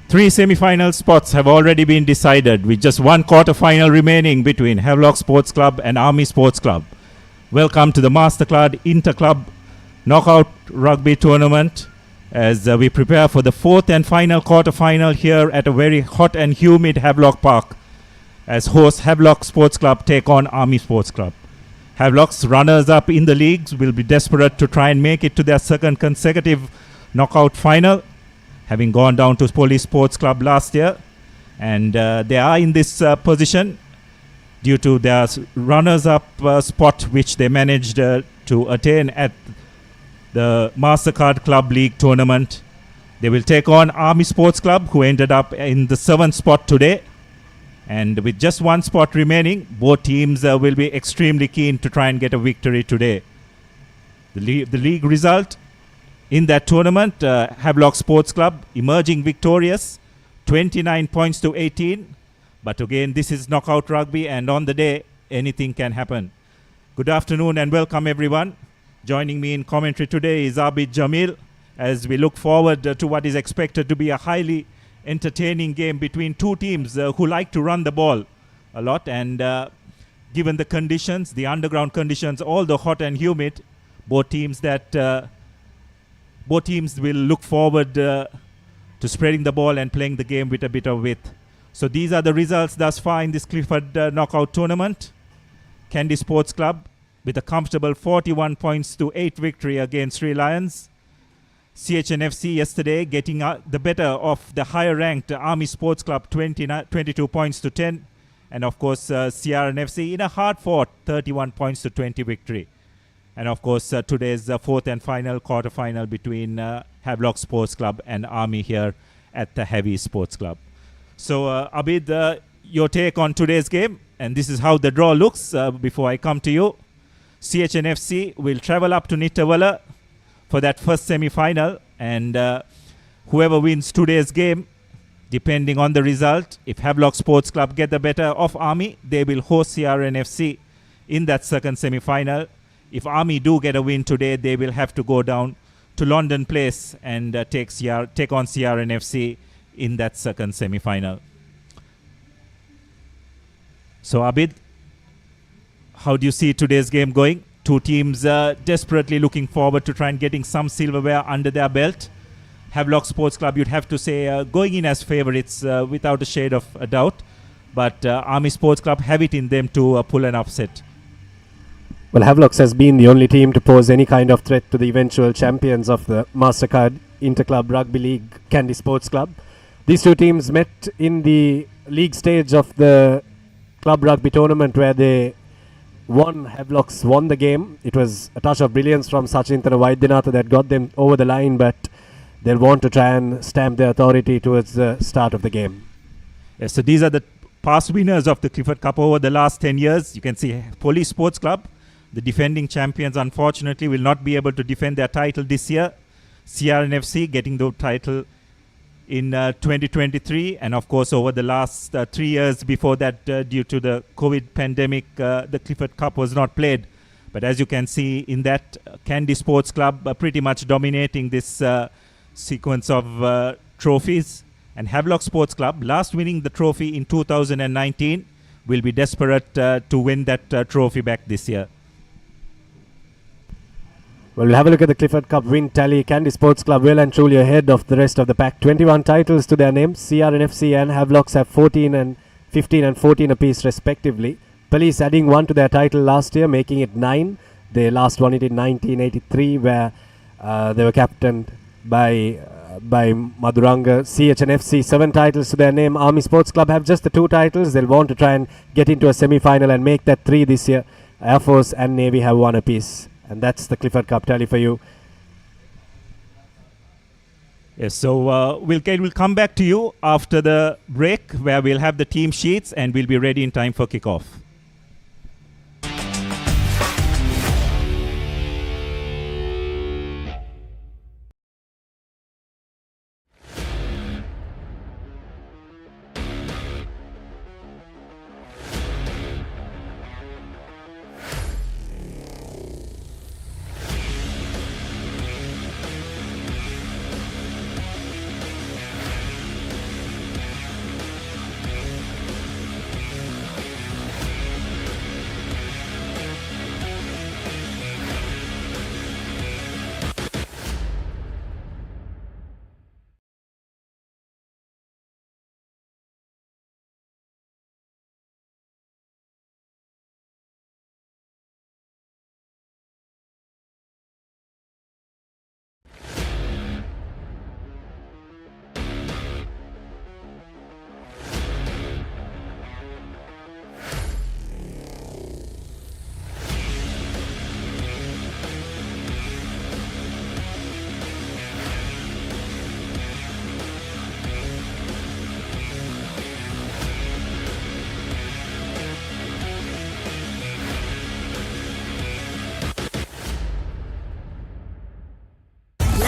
Three semi-final spots have already been decided, with just one quarter-final remaining between Havelock Sports Club and Army Sports Club. Welcome to the Mastercard Inter-Club Knockout Rugby Tournament as we prepare for the fourth and final quarter-final here at a very hot and humid Havelock Park, as host Havelock Sports Club take on Army Sports Club. Havelock's runners-up in the leagues will be desperate to try and make it to their second consecutive knockout final, having gone down to Police Sports Club last year. And they are in this position due to their runners-up spot which they managed to attain at the Mastercard Club League tournament. They will take on Army Sports Club, who ended up in the 7th spot today. And with just one spot remaining, both teams will be extremely keen to try and get a victory today. The league result in that tournament, Havelock Sports Club emerging victorious, 29 points to 18. But again, this is knockout rugby, and on the day, anything can happen. Good afternoon and welcome everyone. Joining me in commentary today is Abid Jamil, as we look forward to what is expected to be a highly entertaining game between two teams who like to run the ball a lot. And given the conditions, the underground conditions, although hot and humid, both teams will look forward to spreading the ball and playing the game with a bit of width. So these are the results thus far in this Clifford knockout tournament. Candy Sports Club with a comfortable 41 points to 8 victory against Sri Lions. CHNFC yesterday getting the better of the higher ranked Army Sports Club, 22 points to 10. And of course CRNFC in a hard fought 31 points to 20 victory. And of course today's fourth and final quarter-final between Havelock Sports Club and Army here at the Heavy Sports Club. So Abid, your take on today's game, and this is how the draw looks before I come to you. CHNFC will travel up to Nittawala for that first semi-final, and whoever wins today's game, depending on the result, if Havelock Sports Club get the better of Army, they will host CRNFC in that second semi-final. If Army do get a win today, they will have to go down to London Place and take on CRNFC in that second semi-final. So Abid, how do you see today's game going? Two teams desperately looking forward to try and getting some silverware under their belt. Havelock Sports Club, you'd have to say, going in as favorites without a shade of a doubt. But Army Sports Club have it in them to pull an upset. Well, Havelock has been the only team to pose any kind of threat to the eventual champions of the Mastercard Interclub Rugby League, Candy Sports Club. These two teams met in the league stage of the club rugby tournament where they Havelocks won the game. It was a touch of brilliance from Sachin Thanawaidyanath that got them over the line, but they'll want to try and stamp their authority towards the start of the game. Yes, so these are the past winners of the Clifford Cup over the last 10 years. You can see Police Sports Club, the defending champions, unfortunately will not be able to defend their title this year. CRNFC getting the title in 2023, and of course over the last 3 years before that, due to the COVID pandemic, the Clifford Cup was not played. But as you can see in that, Candy Sports Club pretty much dominating this sequence of trophies. And Havelock Sports Club, last winning the trophy in 2019, will be desperate to win that trophy back this year. Well, we'll have a look at the Clifford Cup win tally. Candy Sports Club well and truly ahead of the rest of the pack. 21 titles to their names. CRNFC and Havelocks have 15 and 14 apiece respectively. Police adding one to their title last year, making it 9. They last won it in 1983, where they were captained by Madhuranga. CHNFC 7 titles to their name. Army Sports Club have just the 2 titles. They'll want to try and get into a semi-final and make that 3 this year. Air Force and Navy have 1 apiece. And that's the Clifford Cup tally for you. Yes, so we'll come back to you after the break, where we'll have the team sheets and we'll be ready in time for kickoff.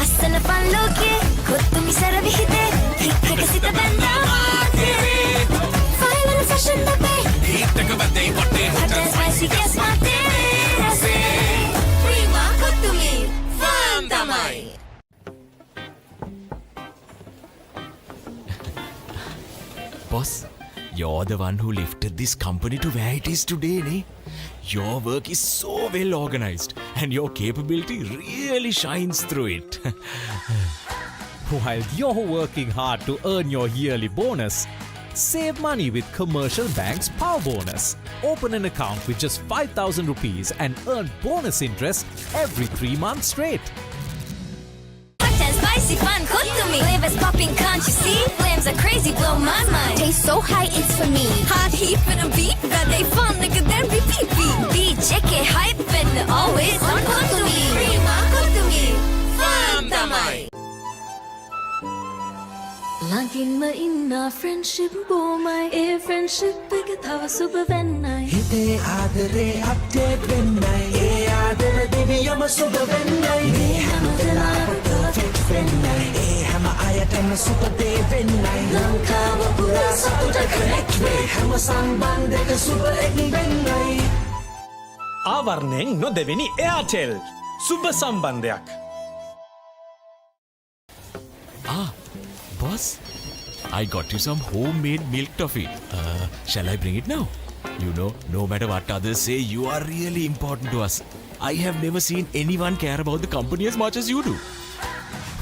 ලස්සන පන්ලෝකේ කොත්තුමි සරවිහිතේ හික්කක සිත බැන්දා මාතේ final fashion අපේ හිටක බදේ වටේ hotel spicy guess මාතේ රසේ Prima Kottu Mee ෆාම් තමයි. Boss, you're the one who lifted this company to where it is today, ne? Your work is so well organized and your capability really shines through it. While you're working hard to earn your yearly bonus, save money with Commercial Bank's Power Bonus. Open an account with just 5,000 rupees and earn bonus interest every 3 months straight. Hot and spicy fun, cook to me. Flavors popping, can't you see? Flames are crazy, blow my mind. Taste so high, it's for me. Hot heat with a beat, that they fun, nigga, then repeat beat. BJK hype and always on cook to me. Prima cook to me. Fam tamai. ළඟින්ම ඉන්න friendship බොමයි ඒ friendship එක තව සුබ වෙන්නයි හිතේ ආදරේ update වෙන්නයි ඒ ආදර දෙවියම සුබ වෙන්නයි මේ හැම වෙලාවෙම perfect වෙන්නයි ඒ හැම අයටම සුබ දේ වෙන්නයි ලංකාව පුරා සතුට connect වේ හැම සම්බන්ධයක සුබ එක් වෙන්නයි ආවරණයෙන් නොදෙවෙනි Airtel සුබ සම්බන්ධයක්. Boss, I got you some homemade milk toffee. Shall I bring it now? You know, no matter what others say, you are really important to us. I have never seen anyone care about the company as much as you do.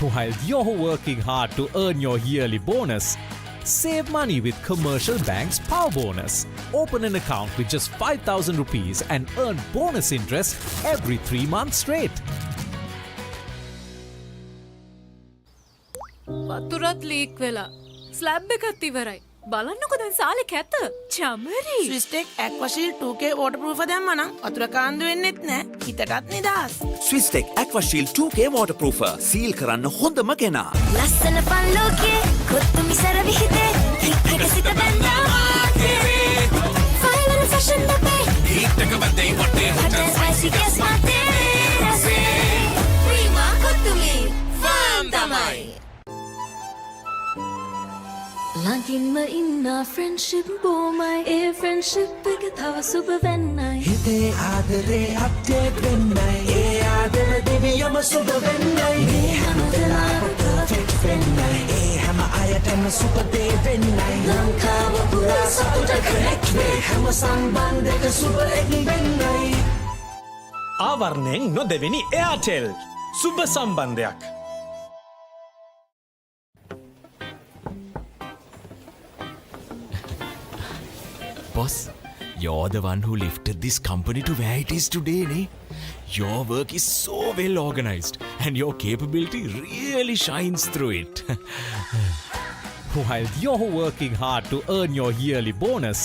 While you're working hard to earn your yearly bonus, save money with Commercial Bank's Power Bonus. Open an account with just 5,000 rupees and earn bonus interest every 3 months straight. වතුරත් leak වෙලා slab එකත් ඉවරයි. බලන්නකො දැන් සාලේ කැත. Chamari. ස්විස්ටෙක් ඇක්වාෂීල්ඩ් 2K waterproof දැම්මනම් වතුර කාන්දු වෙන්නෙත් නෑ. හිතටත් නිදහස්. ස්විස්ටෙක් ඇක්වාෂීල්ඩ් 2K waterproofer සීල් කරන්න හොඳම කෙනා. ලස්සන පන්ලෝකේ කොත්තුමි සරවිහිතේ හික්කක සිත බැන්දා මාතේ ෆයිනල් ෆැෂන් අපේ හිටක බදේ වටේ හොටල් ස්පයිසි ගෑස් මාතේ රසේ ප්‍රීමා කොත්තුමි ෆාම් තමයි. ළඟින්ම ඉන්න friendship බොමයි ඒ friendship එක තව සුබ වෙන්නයි හිතේ ආදරේ අප්ඩේට් වෙන්නයි ඒ ආදර දෙවියම සුබ වෙන්නයි මේ හැම වෙලාවෙම perfect වෙන්නයි ඒ හැම අයටම සුබ දේ වෙන්නයි ලංකාව පුරා සතුට connect වේ හැම සම්බන්ධයක සුබ එක් වෙන්නයි ආවරණයෙන් නොදෙවෙනි Airtel සුබ සම්බන්ධයක්. Boss, you're the one who lifted this company to where it is today, ne? Your work is so well organized and your capability really shines through it. While you're working hard to earn your yearly bonus,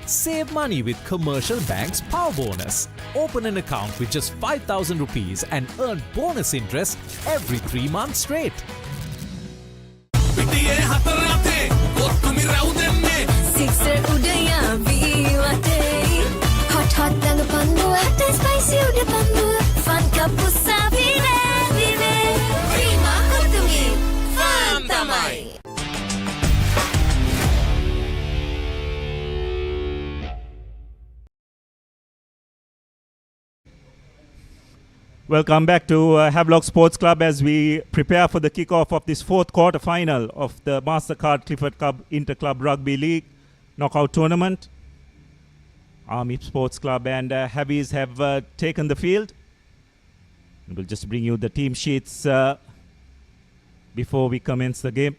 save money with Commercial Bank's Power Bonus. Open an account with just 5,000 rupees and earn bonus interest every 3 months straight. Sixer udaya viwate hot hot dang pandu hot and spicy uda pandu fun cup usavi vive prima kotumi fam tamai. Welcome back to Havelock Sports Club as we prepare for the kickoff of this fourth quarter final of the Mastercard Clifford Cup Inter-Club Rugby League knockout tournament. Army Sports Club and Havies have taken the field. We'll just bring you the team sheets before we commence the game.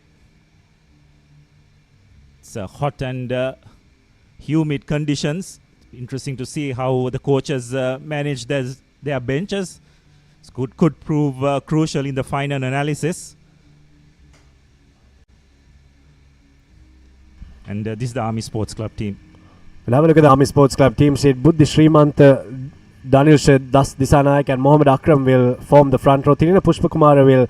It's hot and humid conditions. Interesting to see how the coaches manage their benches. Could prove crucial in the final analysis. And this is the Army Sports Club team. We'll have a look at the Army Sports Club team sheet. Buddhi Srimant, Daniel Shed, Das Disanayak and Mohammad Akram will form the front row. Tirina Pushpakumara will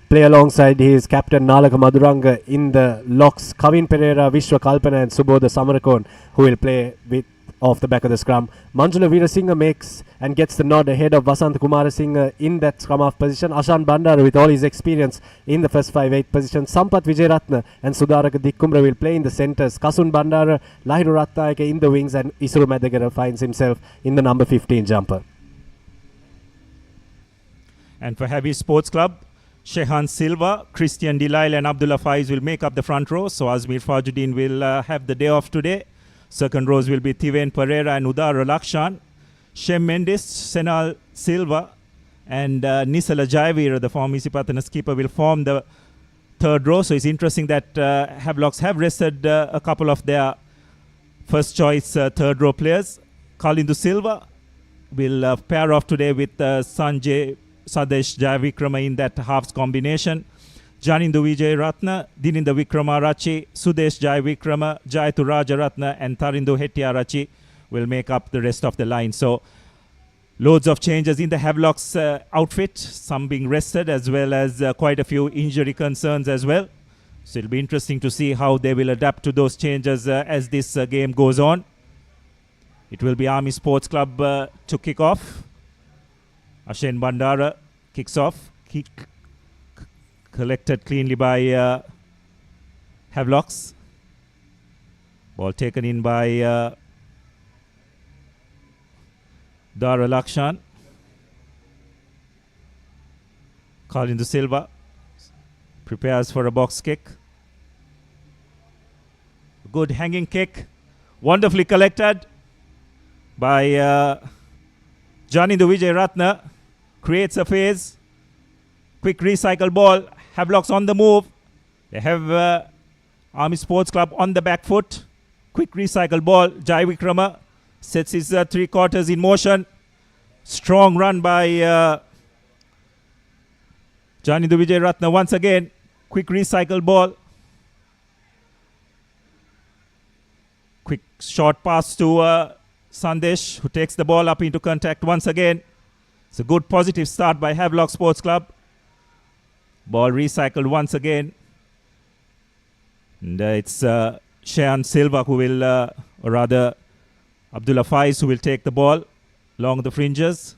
play alongside his captain Nalaka Maduranga in the locks. Kavin Pereira, Vishwa Kalpana and Subodha Samarakon who will play with off the back of the scrum. Manjula Veerasinghe makes and gets the nod ahead of Vasant Kumarasinghe in that scrum half position. Ashan Bandara, with all his experience in the first 5-8 position. Sampath Wijeratne and Sudaraka Dikkumra will play in the centres. Kasun Bandara, Lahiru Ratnayake in the wings, and Isuru Madagara finds himself in the number 15 jumper. And for Heavy Sports Club, Shehan Silva, Christian Delisle and Abdullah Faiz will make up the front row. So Azmir Fajuddin will have the day off today. Second rows will be Tiven Pereira and Udara Lakshan. Shem Mendes, Senal Silva and Nisala Jaivir, the former Isipatana skipper, will form the third row. So it's interesting that Havelocks have rested a couple of their first choice third row players. Kalindu Silva will pair off today with Sanjay Sadesh Jayavikrama in that halves combination. Janindu Vijay Ratna, Dininda Vikrama Rachi, Sudesh Jayavikrama, Jayatu Rajaratna and Tarindu Hettiarachi will make up the rest of the line. So loads of changes in the Havelocks outfit, some being rested as well as quite a few injury concerns as well. So it'll be interesting to see how they will adapt to those changes as this game goes on. It will be Army Sports Club to kick off. Ashen Bandara kicks off. Kick collected cleanly by Havelocks. Ball taken in by Dara Lakshan. Kalindu Silva prepares for a box kick. Good hanging kick. Wonderfully collected by Janindu Vijay Ratna. Creates a phase. Quick recycle ball. Havelocks on the move. They have Army Sports Club on the back foot. Quick recycle ball. Jai Vikrama sets his three quarters in motion. Strong run by Janindu Vijay Ratna once again. Quick recycle ball. Quick short pass to Sandesh, who takes the ball up into contact once again. It's a good positive start by Havelock Sports Club. Ball recycled once again. And it's Shehan Silva who will, or rather Abdullah Faiz, who will take the ball along the fringes.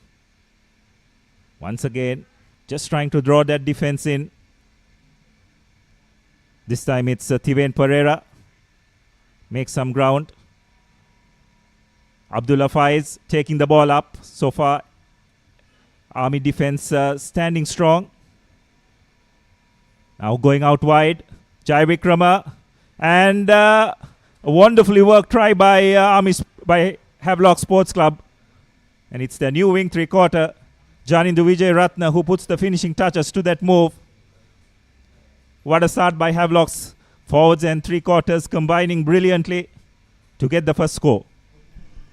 Once again, just trying to draw that defense in. This time it's Tiven Pereira. Make some ground. Abdullah Faiz taking the ball up. So far, Army defense standing strong. Now going out wide. Jai Vikrama. And a wonderfully worked try by by Havelock Sports Club. And it's the new wing three-quarter, Janindu Vijay Ratna, who puts the finishing touches to that move. What a start by Havelocks. Forwards and three-quarters combining brilliantly to get the first score.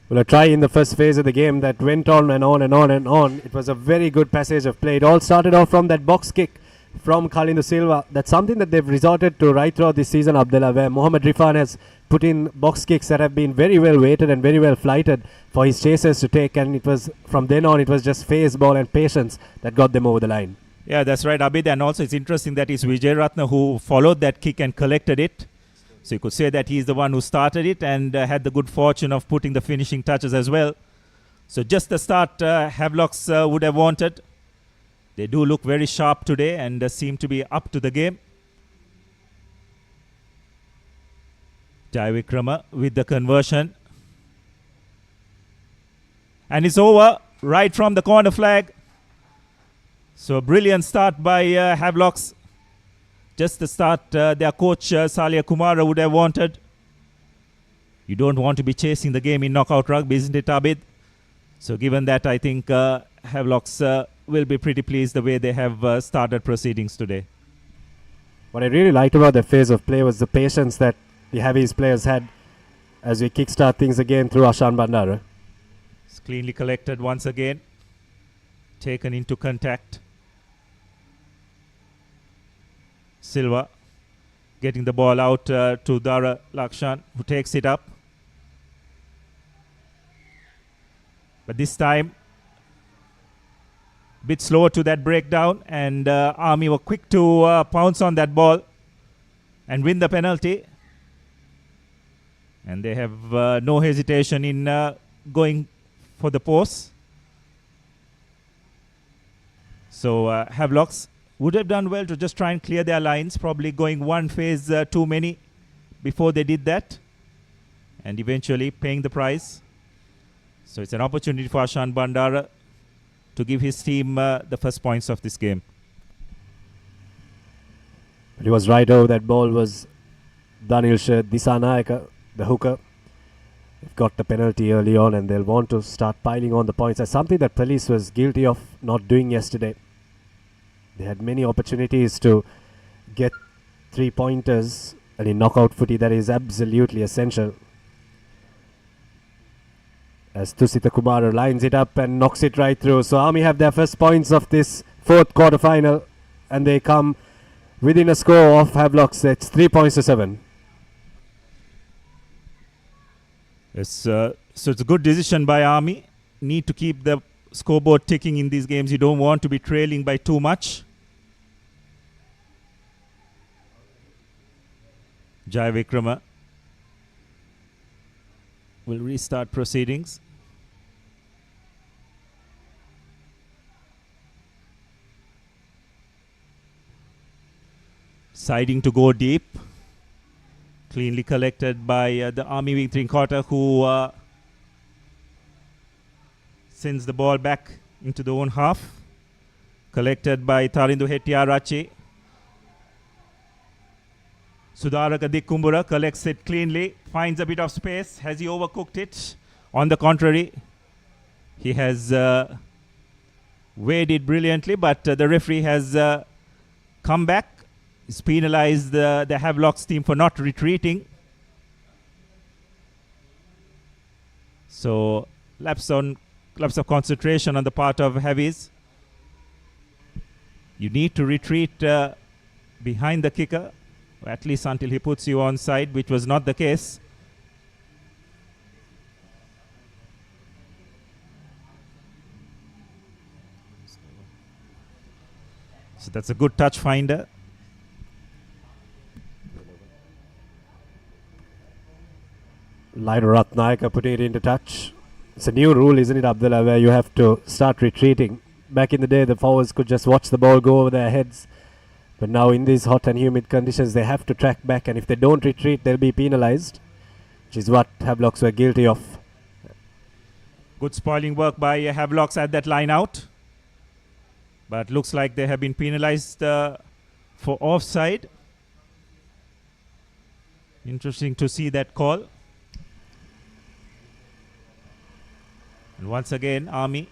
Well, a try in the first phase of the game that went on and on and on and on. It was a very good passage of play. It all started off from that box kick from Kalindu Silva. That's something that they've resorted to right throughout this season, Abdullah, where Mohammad Rifan has put in box kicks that have been very well weighted and very well flighted for his chasers to take, and it was from then on it was just phase ball and patience that got them over the line. Yeah, that's right, Abid. And also it's interesting that it's Vijay Ratna who followed that kick and collected it. So you could say that he's the one who started it and had the good fortune of putting the finishing touches as well. So just the start Havelocks would have wanted. They do look very sharp today and seem to be up to the game. Jai Vikrama with the conversion. And it's over right from the corner flag. So a brilliant start by Havelocks. Just the start their coach Salia Kumara would have wanted. You don't want to be chasing the game in knockout rugby, isn't it, Abid? So given that, I think Havelocks will be pretty pleased the way they have started proceedings today. What I really liked about the phase of play was the patience that the Heavies players had as we kickstart things again through Ashan Bandara. It's cleanly collected once again. Taken into contact. Silva getting the ball out to Dara Lakshan, who takes it up. But this time, a bit slower to that breakdown, and Army were quick to pounce on that ball and win the penalty. And they have no hesitation in going for the post. So Havelocks would have done well to just try and clear their lines, probably going one phase too many before they did that, and eventually paying the price. So it's an opportunity for Ashan Bandara to give his team the first points of this game. But he was right over that ball was Danil Disanayaka, the hooker. They've got the penalty early on and they'll want to start piling on the points. That's something that police was guilty of not doing yesterday. They had many opportunities to get 3 pointers, and in knockout footy that is absolutely essential. As Tusita Kumara lines it up and knocks it right through. So Army have their first points of this fourth quarter final, and they come within a score of Havelocks. It's 3 points to 7. So it's a good decision by Army. Need to keep the scoreboard ticking in these games. You don't want to be trailing by too much. Jai Vikrama will restart proceedings. Siding to go deep. Cleanly collected by the Army wing three-quarter, who sends the ball back into the own half. Collected by Tarindu Hettiarachi. Sudaraka Dikumbura collects it cleanly, finds a bit of space. Has he overcooked it? On the contrary, he has weighed it brilliantly, but the referee has come back. He's penalized the Havelocks team for not retreating. So lapse of concentration on the part of Havies. You need to retreat behind the kicker, or at least until he puts you on side, which was not the case. So that's a good touch finder. Lionel Ratnayaka putting it into touch. It's a new rule, isn't it, Abdullah, where you have to start retreating. Back in the day, the forwards could just watch the ball go over their heads. But now in these hot and humid conditions, they have to track back. And if they don't retreat, they'll be penalized, which is what Havelocks were guilty of. Good spoiling work by Havelocks at that line out. But looks like they have been penalized for offside. Interesting to see that call. And once again, Army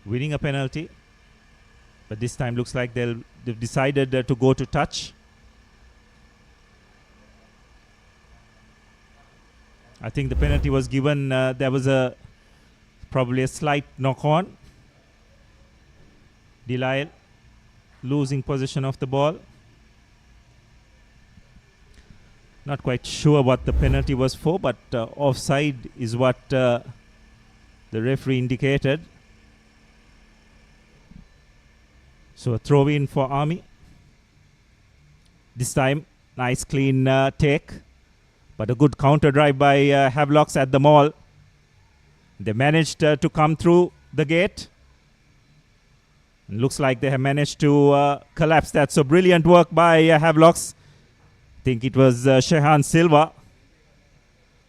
winning a penalty. But this time looks like they've decided to go to touch. I think the penalty was given. There was probably a slight knock on. Delisle losing possession of the ball. Not quite sure what the penalty was for, but offside is what the referee indicated. So a throw in for Army. This time, nice clean take, but a good counter drive by Havelocks at the maul. They managed to come through the gate. And looks like they have managed to collapse that. So brilliant work by Havelocks. I think it was Shehan Silva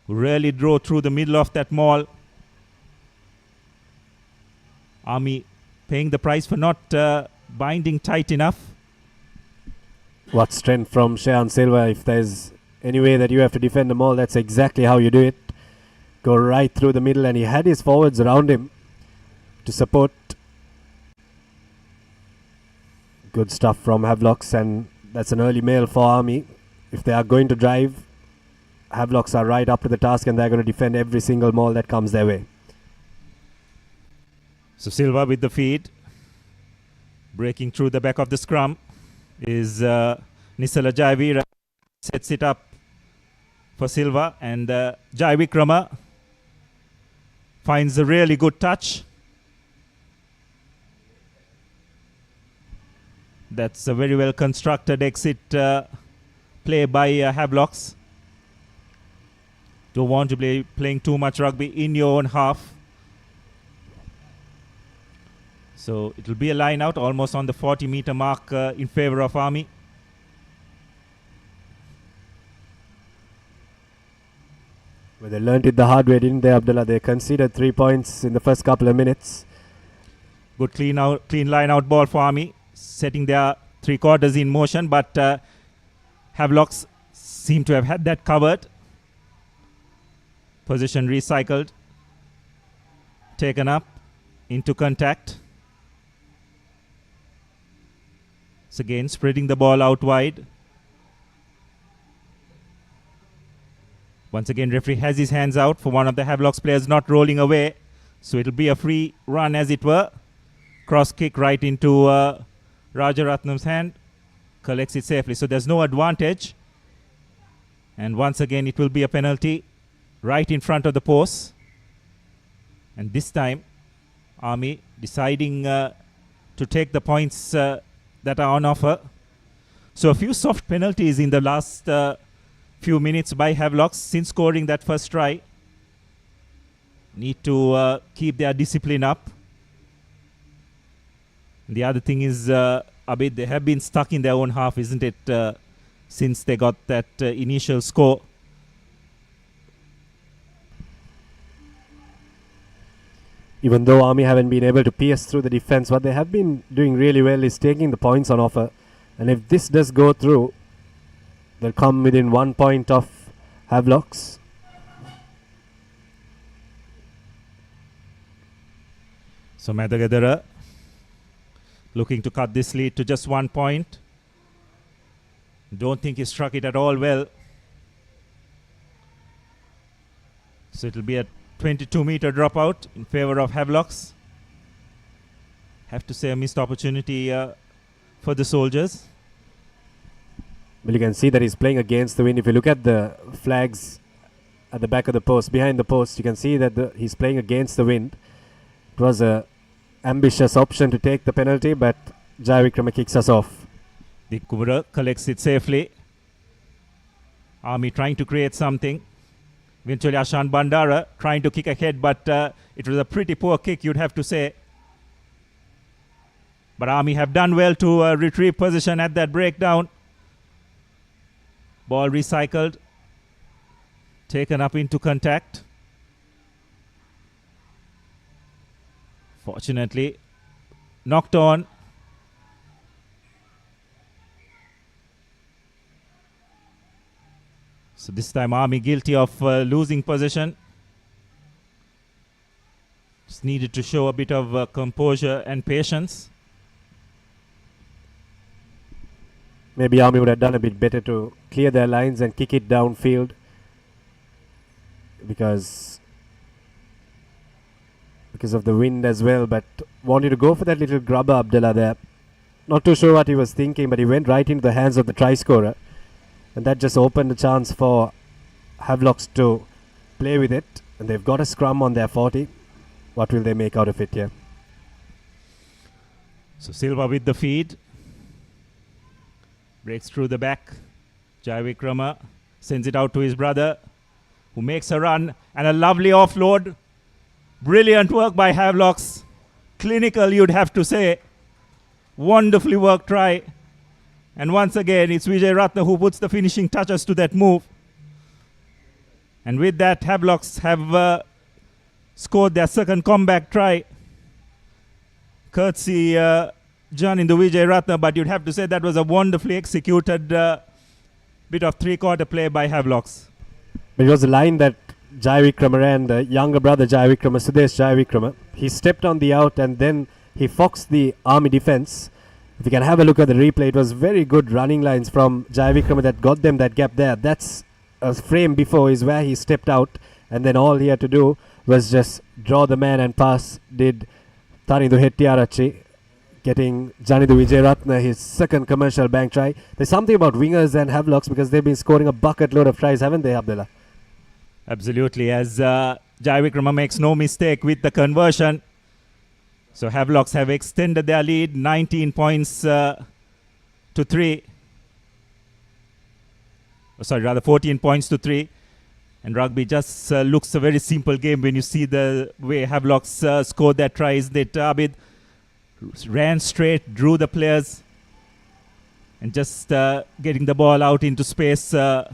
who really drove through the middle of that maul. Army paying the price for not binding tight enough. What strength from Shehan Silva. If there's any way that you have to defend the maul, that's exactly how you do it. Go right through the middle, and he had his forwards around him to support. Good stuff from Havelocks, and that's an early mail for Army. If they are going to drive, Havelocks are right up to the task, and they're going to defend every single maul that comes their way. So Silva with the feed. Breaking through the back of the scrum is Nisala Jayavira. Sets it up for Silva, and Jai Vikrama finds a really good touch. That's a very well constructed exit play by Havelocks. Don't want to be playing too much rugby in your own half. So it will be a line out almost on the 40-meter mark in favor of Army. Well, they learnt it the hard way, didn't they, Abdullah? They conceded 3 points in the first couple of minutes. Good clean line out ball for Army, setting their three quarters in motion, but Havelocks seem to have had that covered. Position recycled, taken up into contact. So again, spreading the ball out wide. Once again, referee has his hands out for one of the Havelocks players not rolling away. So it'll be a free run, as it were. Cross kick right into Rajaratnam's hand. Collects it safely. So there's no advantage. And once again, it will be a penalty right in front of the post. And this time, Army deciding to take the points that are on offer. So a few soft penalties in the last few minutes by Havelocks since scoring that first try. Need to keep their discipline up. The other thing is, Abid, they have been stuck in their own half, isn't it, since they got that initial score. Even though Army haven't been able to pierce through the defense, what they have been doing really well is taking the points on offer. And if this does go through, they'll come within 1 point of Havelocks. So Madagadara looking to cut this lead to just 1 point. Don't think he struck it at all well. So it'll be a 22-meter dropout in favor of Havelocks. Have to say a missed opportunity for the Soldiers. Well, you can see that he's playing against the wind. If you look at the flags at the back of the post, behind the post, you can see that he's playing against the wind. It was a ambitious option to take the penalty, but Jai Vikrama kicks us off. The Kumara collects it safely. Army trying to create something. Eventually Ashan Bandara trying to kick ahead, but it was a pretty poor kick, you'd have to say. But Army have done well to retrieve position at that breakdown. Ball recycled. Taken up into contact. Fortunately, knocked on. So this time Army guilty of losing possession. Just needed to show a bit of composure and patience. Maybe Army would have done a bit better to clear their lines and kick it downfield, because of the wind as well, but wanted to go for that little grubber, Abdullah, there. Not too sure what he was thinking, but he went right into the hands of the try scorer. And that just opened a chance for Havelocks to play with it. And they've got a scrum on their 40. What will they make out of it here? So Silva with the feed. Breaks through the back. Jai Vikrama sends it out to his brother, who makes a run. And a lovely offload. Brilliant work by Havelocks. Clinical, you'd have to say. Wonderfully worked try. And once again, it's Vijay Ratna who puts the finishing touches to that move. And with that, Havelocks have scored their second comeback try. Courtesy John in the Vijay Ratna, but you'd have to say that was a wonderfully executed bit of three-quarter play by Havelocks. It was a line that Jai Vikrama ran, the younger brother Jai Vikrama, Sudesh Jai Vikrama. He stepped on the out and then he foxed the Army defense. If you can have a look at the replay, it was very good running lines from Jai Vikrama that got them that gap there. That's a frame before is where he stepped out, and then all he had to do was just draw the man and pass. Did Tanidu Hettiarachi, getting Janidu Vijayaratna his second commercial bank try. There's something about wingers and Havelocks because they've been scoring a bucket load of tries, haven't they, Abdullah? Absolutely, as Jai Vikrama makes no mistake with the conversion. So Havelocks have extended their lead 19 points to 3. rather 14 points to 3. And rugby just looks a very simple game when you see the way Havelock's scored that try. Isn't it? Abid ran straight, drew the players, and just getting the ball out into space for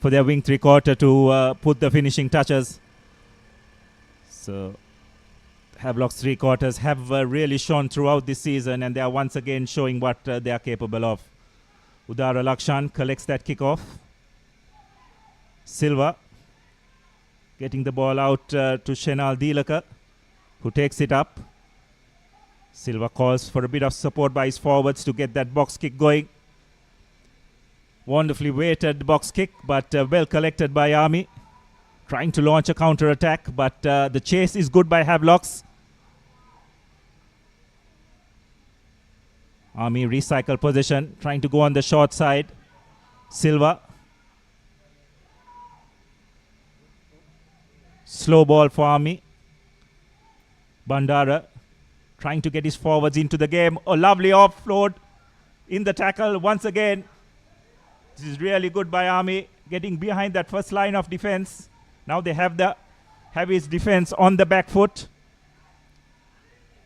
their wing three-quarter to put the finishing touches. So Havelock's three-quarters have really shone throughout this season, and they are once again showing what they are capable of. Udara Lakshan collects that kickoff. Silva getting the ball out to Shenal Dilaka, who takes it up. Silva calls for a bit of support by his forwards to get that box kick going. Wonderfully weighted box kick, but well collected by Army. Trying to launch a counter attack, but the chase is good by Havelocks. Army recycle position, trying to go on the short side. Silva. Slow ball for Army. Bandara trying to get his forwards into the game. A lovely offload in the tackle once again. This is really good by Army, getting behind that first line of defense. Now they have his defense on the back foot.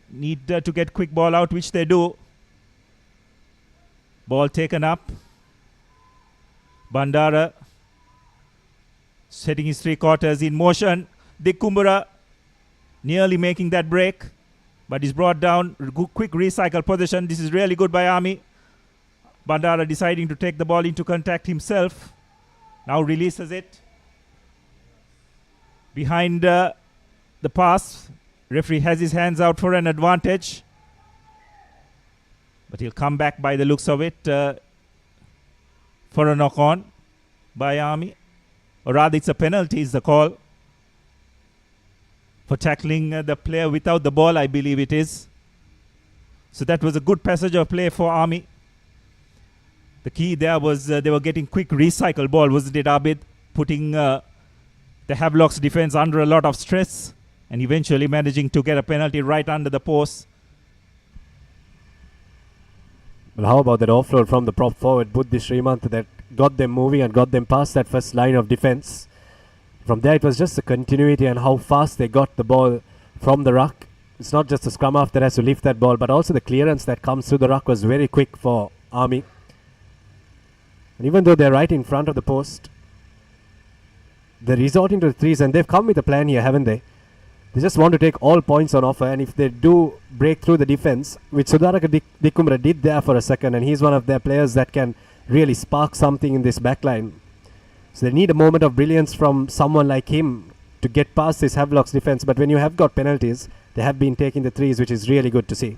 Need to get quick ball out, which they do. Ball taken up. Bandara setting his three-quarters in motion. Dikumbura nearly making that break, but is brought down. Quick recycle position. This is really good by Army. Bandara deciding to take the ball into contact himself. Now releases it. Behind the pass, referee has his hands out for an advantage. But he'll come back by the looks of it for a knock-on by Army. Or rather, it's a penalty is the call for tackling the player without the ball, I believe it is. So that was a good passage of play for Army. The key there was they were getting quick recycle ball, wasn't it, Abid? Putting the Havelock's defense under a lot of stress and eventually managing to get a penalty right under the post. Well, how about that offload from the prop forward, Buddhi Srimant, that got them moving and got them past that first line of defense. From there, it was just the continuity and how fast they got the ball from the ruck. It's not just the scrum half that has to lift that ball, but also the clearance that comes through the ruck was very quick for Army. And even though they're right in front of the post, they're resorting to the threes, and they've come with a plan here, haven't they? They just want to take all points on offer, and if they do break through the defense, which Sudaraka Dikumbra did there for a second, and he's one of their players that can really spark something in this backline. So they need a moment of brilliance from someone like him to get past this Havelock's defense. But when you have got penalties, they have been taking the threes, which is really good to see.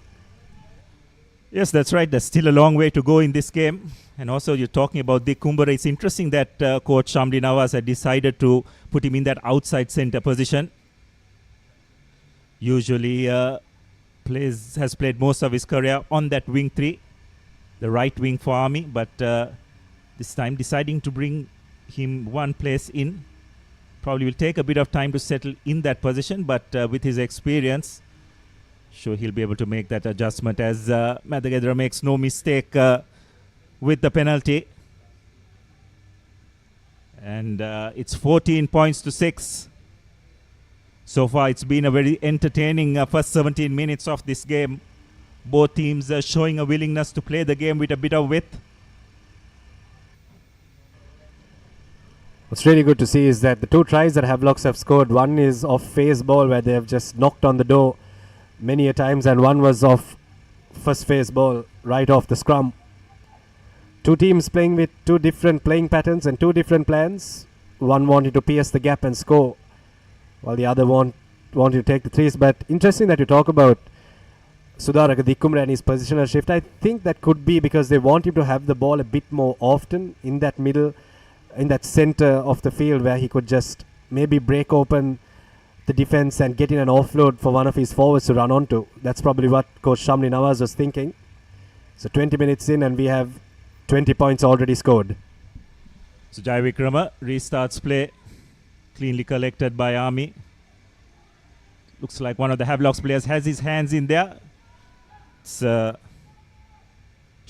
Yes, that's right. There's still a long way to go in this game. And also, you're talking about Dikumbra. It's interesting that coach Shamli Nawaz had decided to put him in that outside center position. Usually has played most of his career on that wing 3, the right wing for Army, but this time deciding to bring him one place in. Probably will take a bit of time to settle in that position, but with his experience, sure he'll be able to make that adjustment, as Madagedra makes no mistake with the penalty. And it's 14 points to 6. So far, it's been a very entertaining first 17 minutes of this game. Both teams are showing a willingness to play the game with a bit of width. What's really good to see is that the 2 tries that Havelocks have scored, one is off phase ball where they have just knocked on the door many a times, and one was off first phase ball right off the scrum. 2 teams playing with 2 different playing patterns and 2 different plans. One wanting to pierce the gap and score, while the other wanted to take the threes. But interesting that you talk about Sudaraka Dikumbra and his positional shift. I think that could be because they want him to have the ball a bit more often in that middle, in that center of the field, where he could just maybe break open the defense and get in an offload for one of his forwards to run onto. That's probably what Coach Shamli Nawaz was thinking. So 20 minutes in and we have 20 points already scored. So Jai Vikrama restarts play. Cleanly collected by Army. Looks like one of the Havelocks players has his hands in there. It's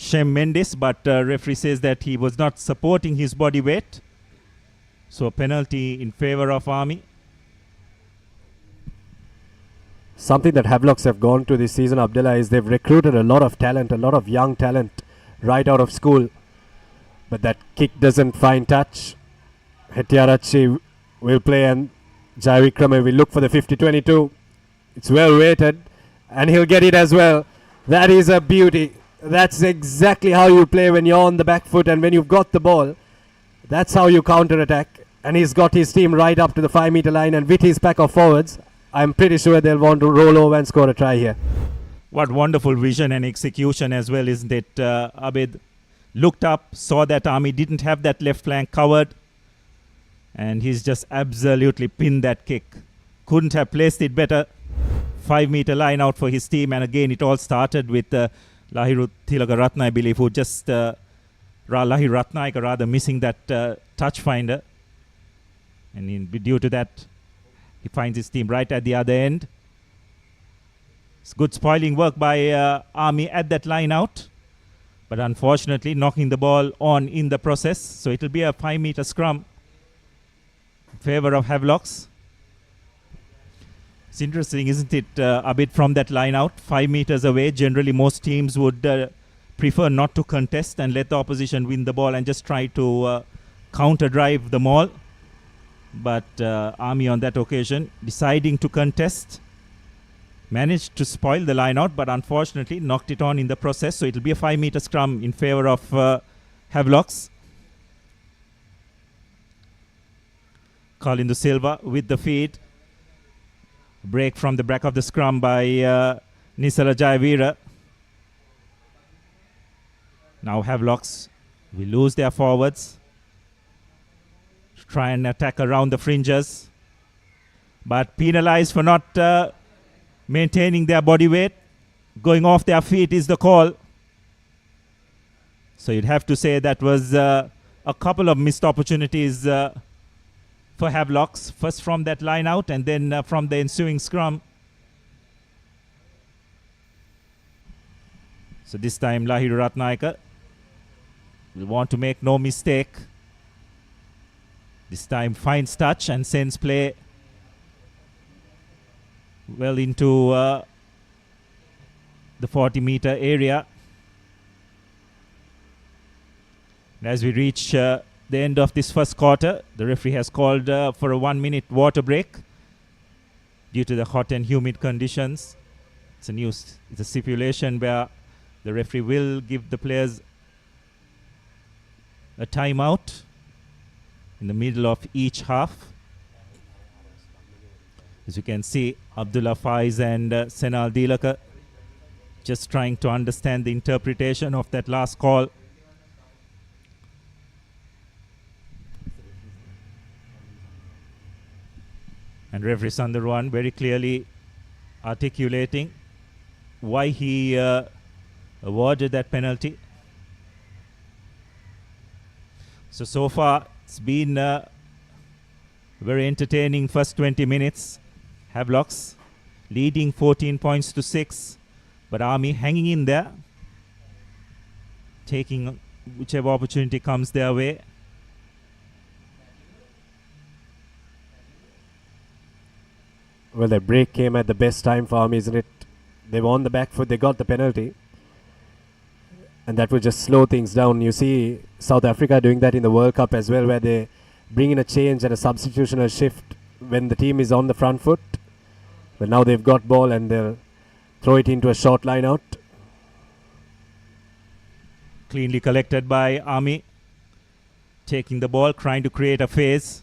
Shem Mendes, but referee says that he was not supporting his body weight. So a penalty in favor of Army. Something that Havelocks have gone to this season, Abdullah, is they've recruited a lot of talent, a lot of young talent right out of school. But that kick doesn't find touch. Hetiarachi will play and Jai Vikrama will look for the 50-22. It's well weighted and he'll get it as well. That is a beauty. That's exactly how you play when you're on the back foot and when you've got the ball. That's how you counter-attack. And he's got his team right up to the 5-meter line, and with his pack of forwards, I'm pretty sure they'll want to roll over and score a try here. What wonderful vision and execution as well, isn't it? Abid looked up, saw that Army didn't have that left flank covered, and he's just absolutely pinned that kick. Couldn't have placed it better. 5-meter line out for his team, and again it all started with Lahiru Tilagaratna, I believe, who just Lahir Ratnaika rather missing that touch finder, and due to that he finds his team right at the other end. It's good spoiling work by Army at that line out, but unfortunately knocking the ball on in the process. So it'll be a 5-meter scrum in favor of Havelocks. It's interesting, isn't it, a bit from that line out, 5 meters away. Generally most teams would prefer not to contest and let the opposition win the ball and just try to counter drive the maul. But Army on that occasion deciding to contest, managed to spoil the line out, but unfortunately knocked it on in the process. So it'll be a 5-meter scrum in favor of Havelocks. Kalindu Silva with the feed. Break from the back of the scrum by Nisala Jayavira. Now Havelocks will lose their forwards. Try and attack around the fringes, but penalized for not maintaining their body weight. Going off their feet is the call. So you'd have to say that was a couple of missed opportunities for Havelocks. First from that line out and then from the ensuing scrum. So this time Lahiru Ratnaika will want to make no mistake. This time finds touch and sends play well into the 40-meter area. And as we reach the end of this first quarter, the referee has called for a 1-minute water break due to the hot and humid conditions. It's a stipulation where the referee will give the players a timeout in the middle of each half. As you can see, Abdullah Faiz and Senal Dilaka just trying to understand the interpretation of that last call. And referee Sandharwan very clearly articulating why he awarded that penalty. So far it's been a very entertaining first 20 minutes. Havelocks leading 14 points to 6, but Army hanging in there, taking whichever opportunity comes their way. Well, the break came at the best time for Army, isn't it? They were on the back foot, they got the penalty, and that will just slow things down. You see South Africa doing that in the World Cup as well, where they bring in a change and a substitutional shift when the team is on the front foot. But now they've got ball and they'll throw it into a short line out. Cleanly collected by Army, taking the ball, trying to create a phase.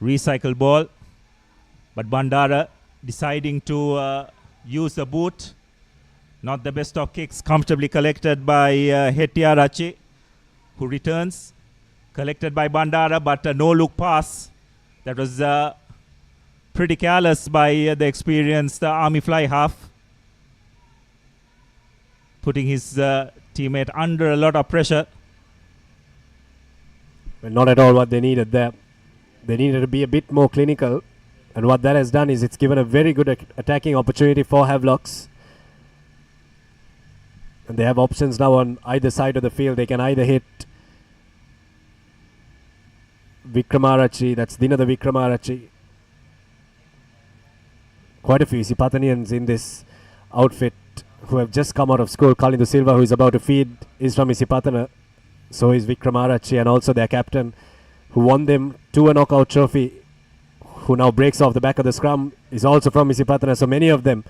Recycle ball, but Bandara deciding to use the boot. Not the best of kicks, comfortably collected by Hetiarachi, who returns. Collected by Bandara, but a no-look pass. That was pretty careless by the experienced Army fly half, putting his teammate under a lot of pressure. Well, not at all what they needed there. They needed to be a bit more clinical, and what that has done is it's given a very good attacking opportunity for Havelocks. And they have options now on either side of the field. They can either hit Vikramarachi, that's Dinada Vikramarachi. Quite a few Isipatanians in this outfit who have just come out of school. Kalindu Silva, who is about to feed, is from Isipatana. So is Vikramarachi, and also their captain, who won them to a knockout trophy, who now breaks off the back of the scrum, is also from Isipatana. So many of them.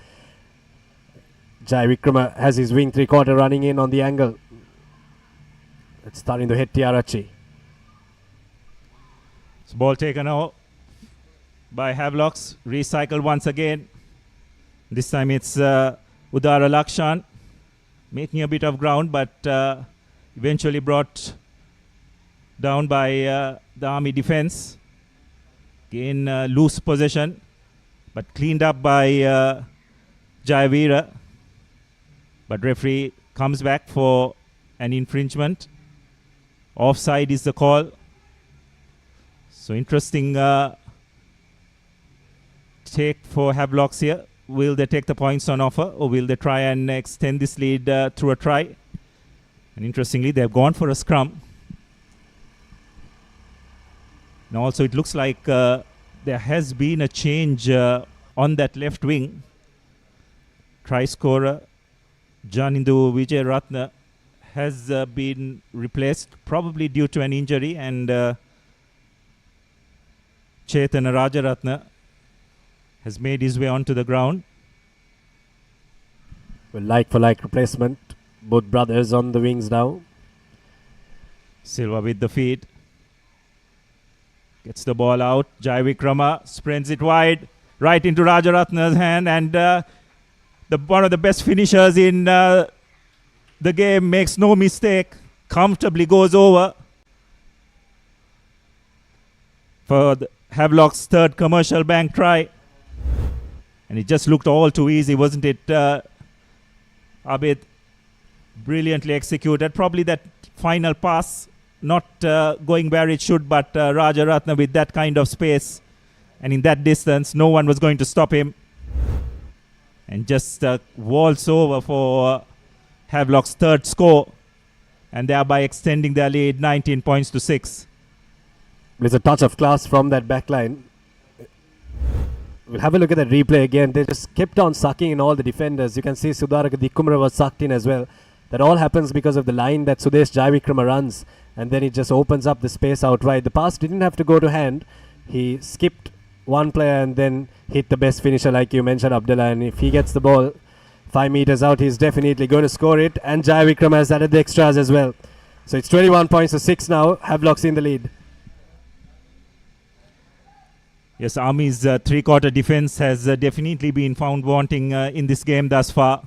Jai Vikrama has his wing 3/4 running in on the angle. It's starting to hit Tiarachi. It's ball taken out by Havelocks. Recycled once again. This time it's Udara Lakshan making a bit of ground, but eventually brought down by the Army defense. Again, loose possession, but cleaned up by Jayavira. But referee comes back for an infringement. Offside is the call. So interesting take for Havelocks here. Will they take the points on offer, or will they try and extend this lead through a try? And interestingly, they've gone for a scrum. And also it looks like there has been a change on that left wing. Try scorer Janindu Vijay Ratna has been replaced, probably due to an injury, and Chetana Rajaratna has made his way onto the ground. Well, like for like replacement. Both brothers on the wings now. Silva with the feed. Gets the ball out. Jai Vikrama spreads it wide, right into Rajaratna's hand, and one of the best finishers in the game makes no mistake. Comfortably goes over for the Havelock's third commercial bank try. And it just looked all too easy, wasn't it, Abid? Brilliantly executed. Probably that final pass not going where it should, but Rajaratna with that kind of space and in that distance, no one was going to stop him. And just waltz over for Havelock's third score, and thereby extending their lead 19 points to 6. There's a touch of class from that back line. We'll have a look at the replay again. They just kept on sucking in all the defenders. You can see Sudaraka Dikumra was sucked in as well. That all happens because of the line that Sudesh Jaivikrama runs, and then it just opens up the space out wide. The pass didn't have to go to hand. He skipped one player and then hit the best finisher, like you mentioned, Abdullah. And if he gets the ball 5 meters out, he's definitely going to score it. And Jaivikrama has added the extras as well. So it's 21 points to 6 now. Havelock's in the lead. Yes, Army's 3/4 defense has definitely been found wanting in this game thus far.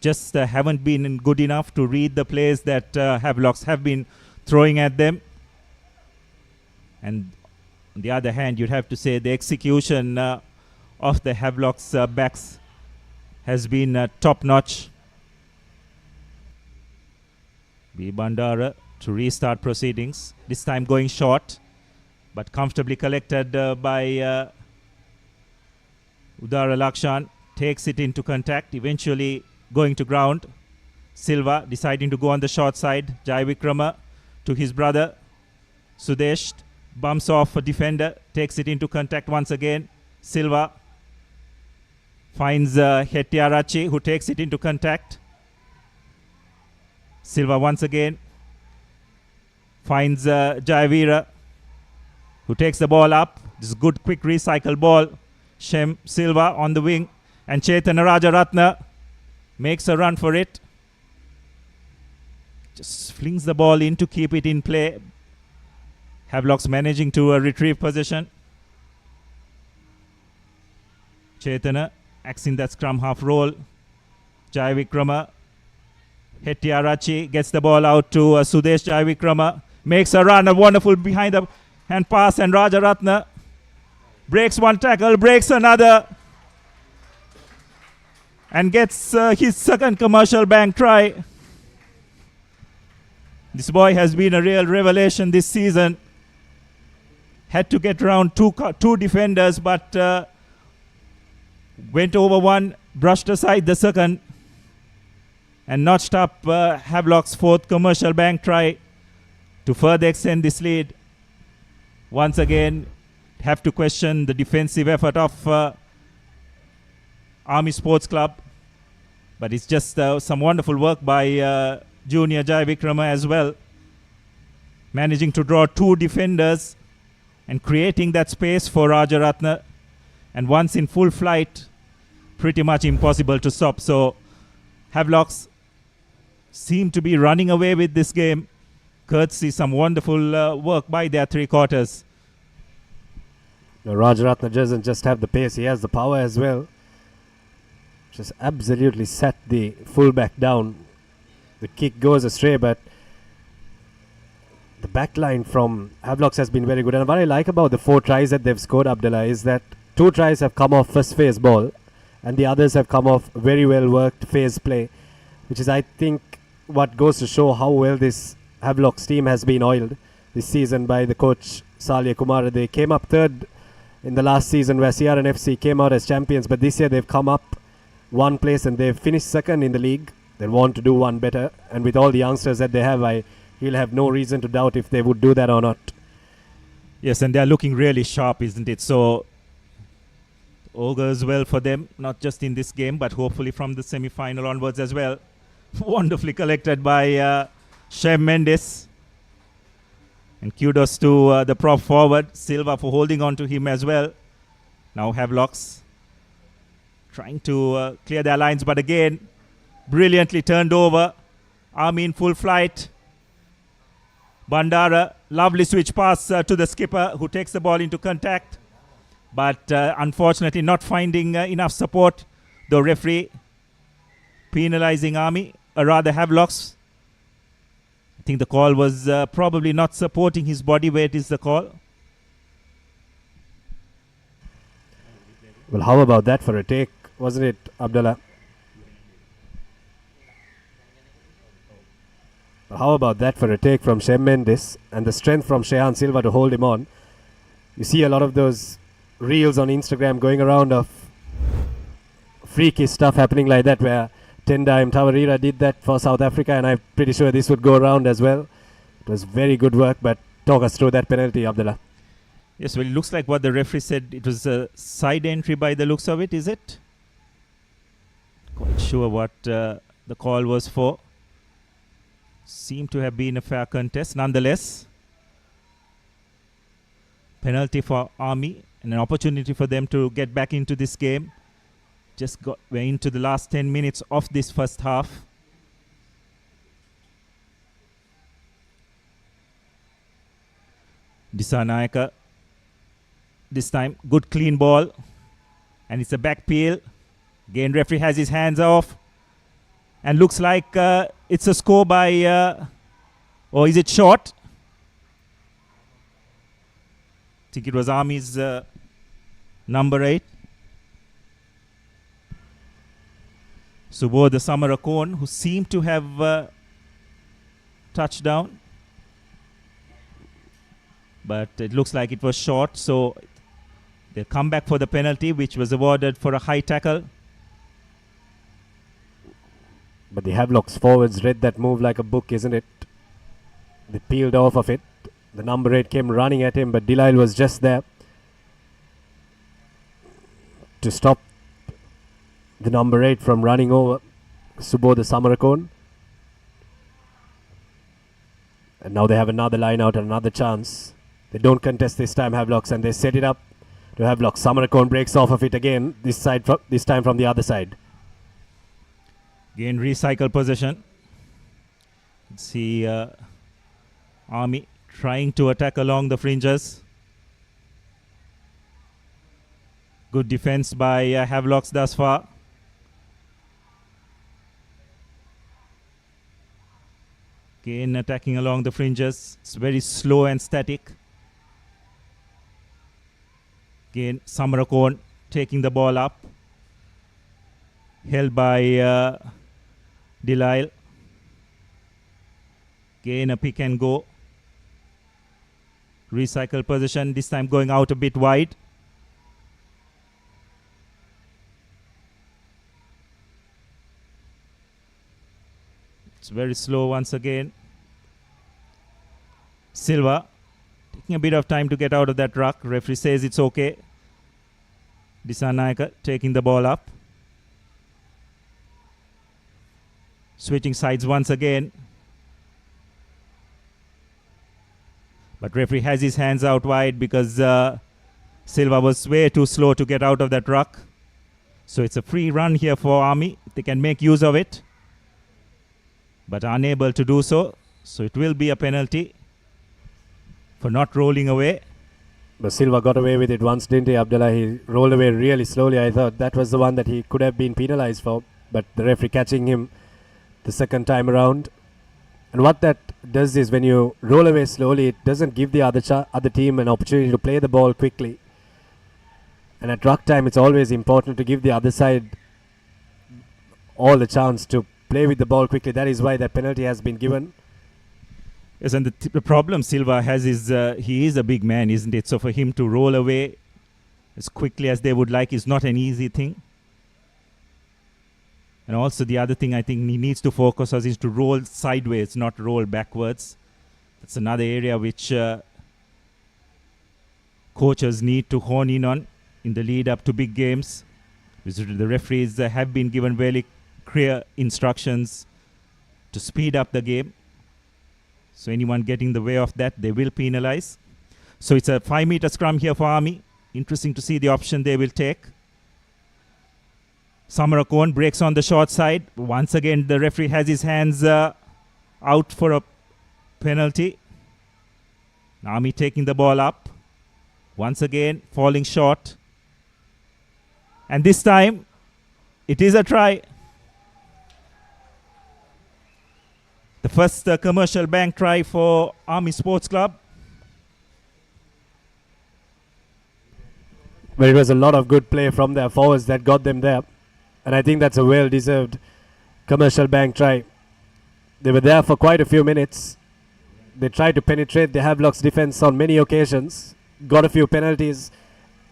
Just haven't been good enough to read the plays that Havelocks have been throwing at them. And on the other hand, you'd have to say the execution of the Havelocks backs has been top-notch. B. Bandara to restart proceedings, this time going short, but comfortably collected by Udara Lakshan. Takes it into contact, eventually going to ground. Silva deciding to go on the short side. Jai Vikrama to his brother Sudesh, bumps off a defender, takes it into contact once again. Silva finds Hettiarachi, who takes it into contact. Silva once again finds Jayavira, who takes the ball up. This is good quick recycle ball. Shem Silva on the wing, and Chetana Rajaratna makes a run for it. Just flings the ball in to keep it in play. Havelocks managing to retrieve possession. Chetana acts in that scrum half role. Jai Vikrama. Hettiarachi gets the ball out to Sudesh Jai Vikrama. Makes a run, a wonderful behind the hand pass, and Rajaratna breaks one tackle, breaks another, and gets his second commercial bank try. This boy has been a real revelation this season. Had to get around two defenders, but went over one, brushed aside the second. and notched up Havelock's fourth commercial bank try to further extend this lead. Once again, have to question the defensive effort of Army Sports Club, but it's just some wonderful work by Junior Jai Vikrama as well, managing to draw two defenders and creating that space for Rajaratna, and once in full flight, pretty much impossible to stop. So Havelocks seem to be running away with this game, courtesy some wonderful work by their three quarters. Now, Rajaratna doesn't just have the pace, he has the power as well. Just absolutely sat the fullback down. The kick goes astray, but the back line from Havelocks has been very good. And what I like about the 4 tries that they've scored, Abdullah, is that 2 tries have come off first phase ball and the others have come off very well worked phase play, which is, I think, what goes to show how well this Havelocks team has been oiled this season by the coach Salya Kumar. They came up third in the last season where CRN FC came out as champions, but this year they've come up one place and they've finished second in the league. They want to do one better, and with all the youngsters that they have, he'll have no reason to doubt if they would do that or not. Yes, and they're looking really sharp, isn't it? So augurs well for them, not just in this game, but hopefully from the semi-final onwards as well. Wonderfully collected by Shem Mendes. And kudos to the prop forward, Silva, for holding on to him as well. Now Havelocks trying to clear their lines, but again, brilliantly turned over. Army in full flight. Bandara, lovely switch pass to the skipper, who takes the ball into contact. But unfortunately not finding enough support. The referee penalizing Army, or rather Havelocks. I think the call was probably not supporting his body weight is the call. Well, how about that for a take, wasn't it, Abdullah? How about that for a take from Shem Mendes, and the strength from Shehan Silva to hold him on. You see a lot of those reels on Instagram going around of freaky stuff happening like that, where Tendai Tawarira did that for South Africa, and I'm pretty sure this would go around as well. It was very good work, but talk us through that penalty, Abdullah. Yes, well, it looks like what the referee said. It was a side entry by the looks of it, is it? Quite sure what the call was for. Seemed to have been a fair contest. Nonetheless, penalty for Army and an opportunity for them to get back into this game. We're into the last 10 minutes of this first half. Disanayaka, this time good clean ball, and it's a back peel. Again, referee has his hands off, and looks like it's a score by, or is it short? I think it was Army's number 8. Subodh Samarakon, who seemed to have touched down, but it looks like it was short, so they'll come back for the penalty, which was awarded for a high tackle. But the Havelocks forwards read that move like a book, isn't it? They peeled off of it. The number 8 came running at him, but Delisle was just there to stop the number 8 from running over Subodh Samarakon. And now they have another line out and another chance. They don't contest this time, Havelocks, and they set it up to Havelock. Samarakon breaks off of it again, this time from the other side. Again, recycle possession. See Army trying to attack along the fringes. Good defense by Havelocks thus far. Again, attacking along the fringes. It's very slow and static. Again, Samarakon taking the ball up. Held by Delisle. Again, a pick and go. Recycle position, this time going out a bit wide. It's very slow once again. Silva taking a bit of time to get out of that ruck. Referee says it's okay. Disanayaka taking the ball up. Switching sides once again. But referee has his hands out wide because Silva was way too slow to get out of that ruck. So it's a free run here for Army. They can make use of it, but unable to do so. So it will be a penalty for not rolling away. But Silva got away with it once, didn't he, Abdullah? He rolled away really slowly. I thought that was the one that he could have been penalized for, but the referee catching him the second time around. And what that does is when you roll away slowly, it doesn't give the other team an opportunity to play the ball quickly. And at ruck time, it's always important to give the other side all the chance to play with the ball quickly. That is why that penalty has been given. Yes, and the problem Silva has is he is a big man, isn't it? So for him to roll away as quickly as they would like is not an easy thing. And also the other thing I think he needs to focus on is to roll sideways, not roll backwards. That's another area which coaches need to hone in on in the lead up to big games. The referees have been given very clear instructions to speed up the game. So anyone getting in the way of that, they will penalize. So it's a 5-meter scrum here for Army. Interesting to see the option they will take. Samarakon breaks on the short side. Once again, the referee has his hands out for a penalty. Army taking the ball up. Once again, falling short. And this time, it is a try. The first commercial bank try for Army Sports Club. But it was a lot of good play from their forwards that got them there. And I think that's a well-deserved commercial bank try. They were there for quite a few minutes. They tried to penetrate the Havelock's defense on many occasions, got a few penalties,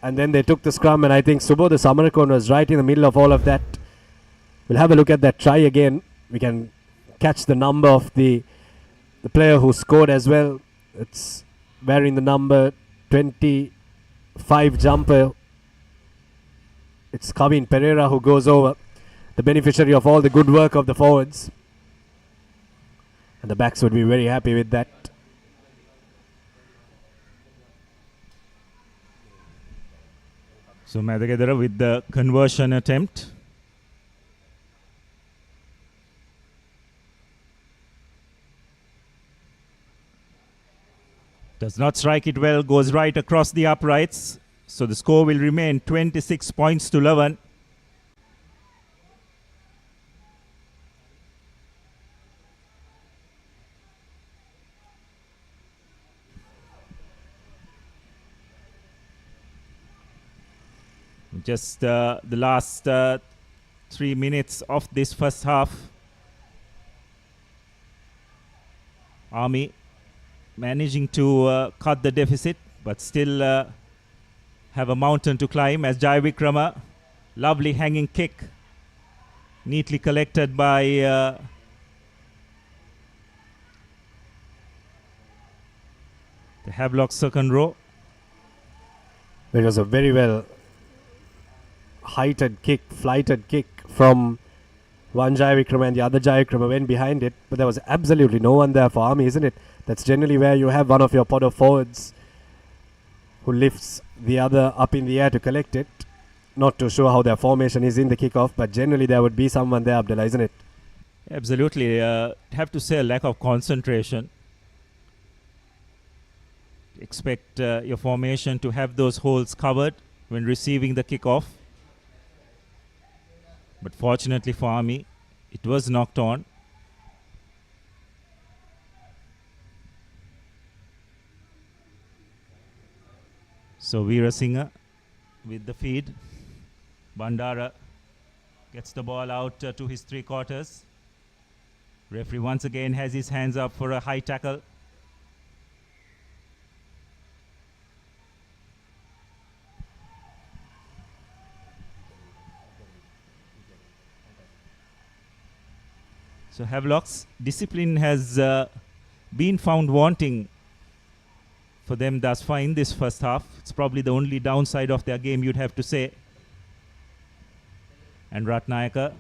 and then they took the scrum. And I think Subodh Samarakon was right in the middle of all of that. We'll have a look at that try again. We can catch the number of the player who scored as well. It's wearing the number 25 jumper. It's Kavin Pereira who goes over, the beneficiary of all the good work of the forwards. And the backs would be very happy with that. So Madhagedara with the conversion attempt. Does not strike it well, goes right across the uprights. So the score will remain 26 points to 11. Just the last 3 minutes of this first half. Army managing to cut the deficit, but still have a mountain to climb as Jai Vikrama, lovely hanging kick, neatly collected by the Havelock second row. It was a very well heighted kick, flighted kick from one Jai Vikrama, and the other Jai Vikrama went behind it, but there was absolutely no one there for Army, isn't it? That's generally where you have one of your pod of forwards who lifts the other up in the air to collect it. Not too sure how their formation is in the kickoff, but generally there would be someone there, Abdullah, isn't it? Absolutely. Have to say a lack of concentration. Expect your formation to have those holes covered when receiving the kickoff. But fortunately for Army, it was knocked on. So Veera Singh with the feed. Bandara gets the ball out to his 3/4. Referee once again has his hands up for a high tackle. So Havelock's discipline has been found wanting for them thus far in this first half. It's probably the only downside of their game, you'd have to say. And Ratnayaka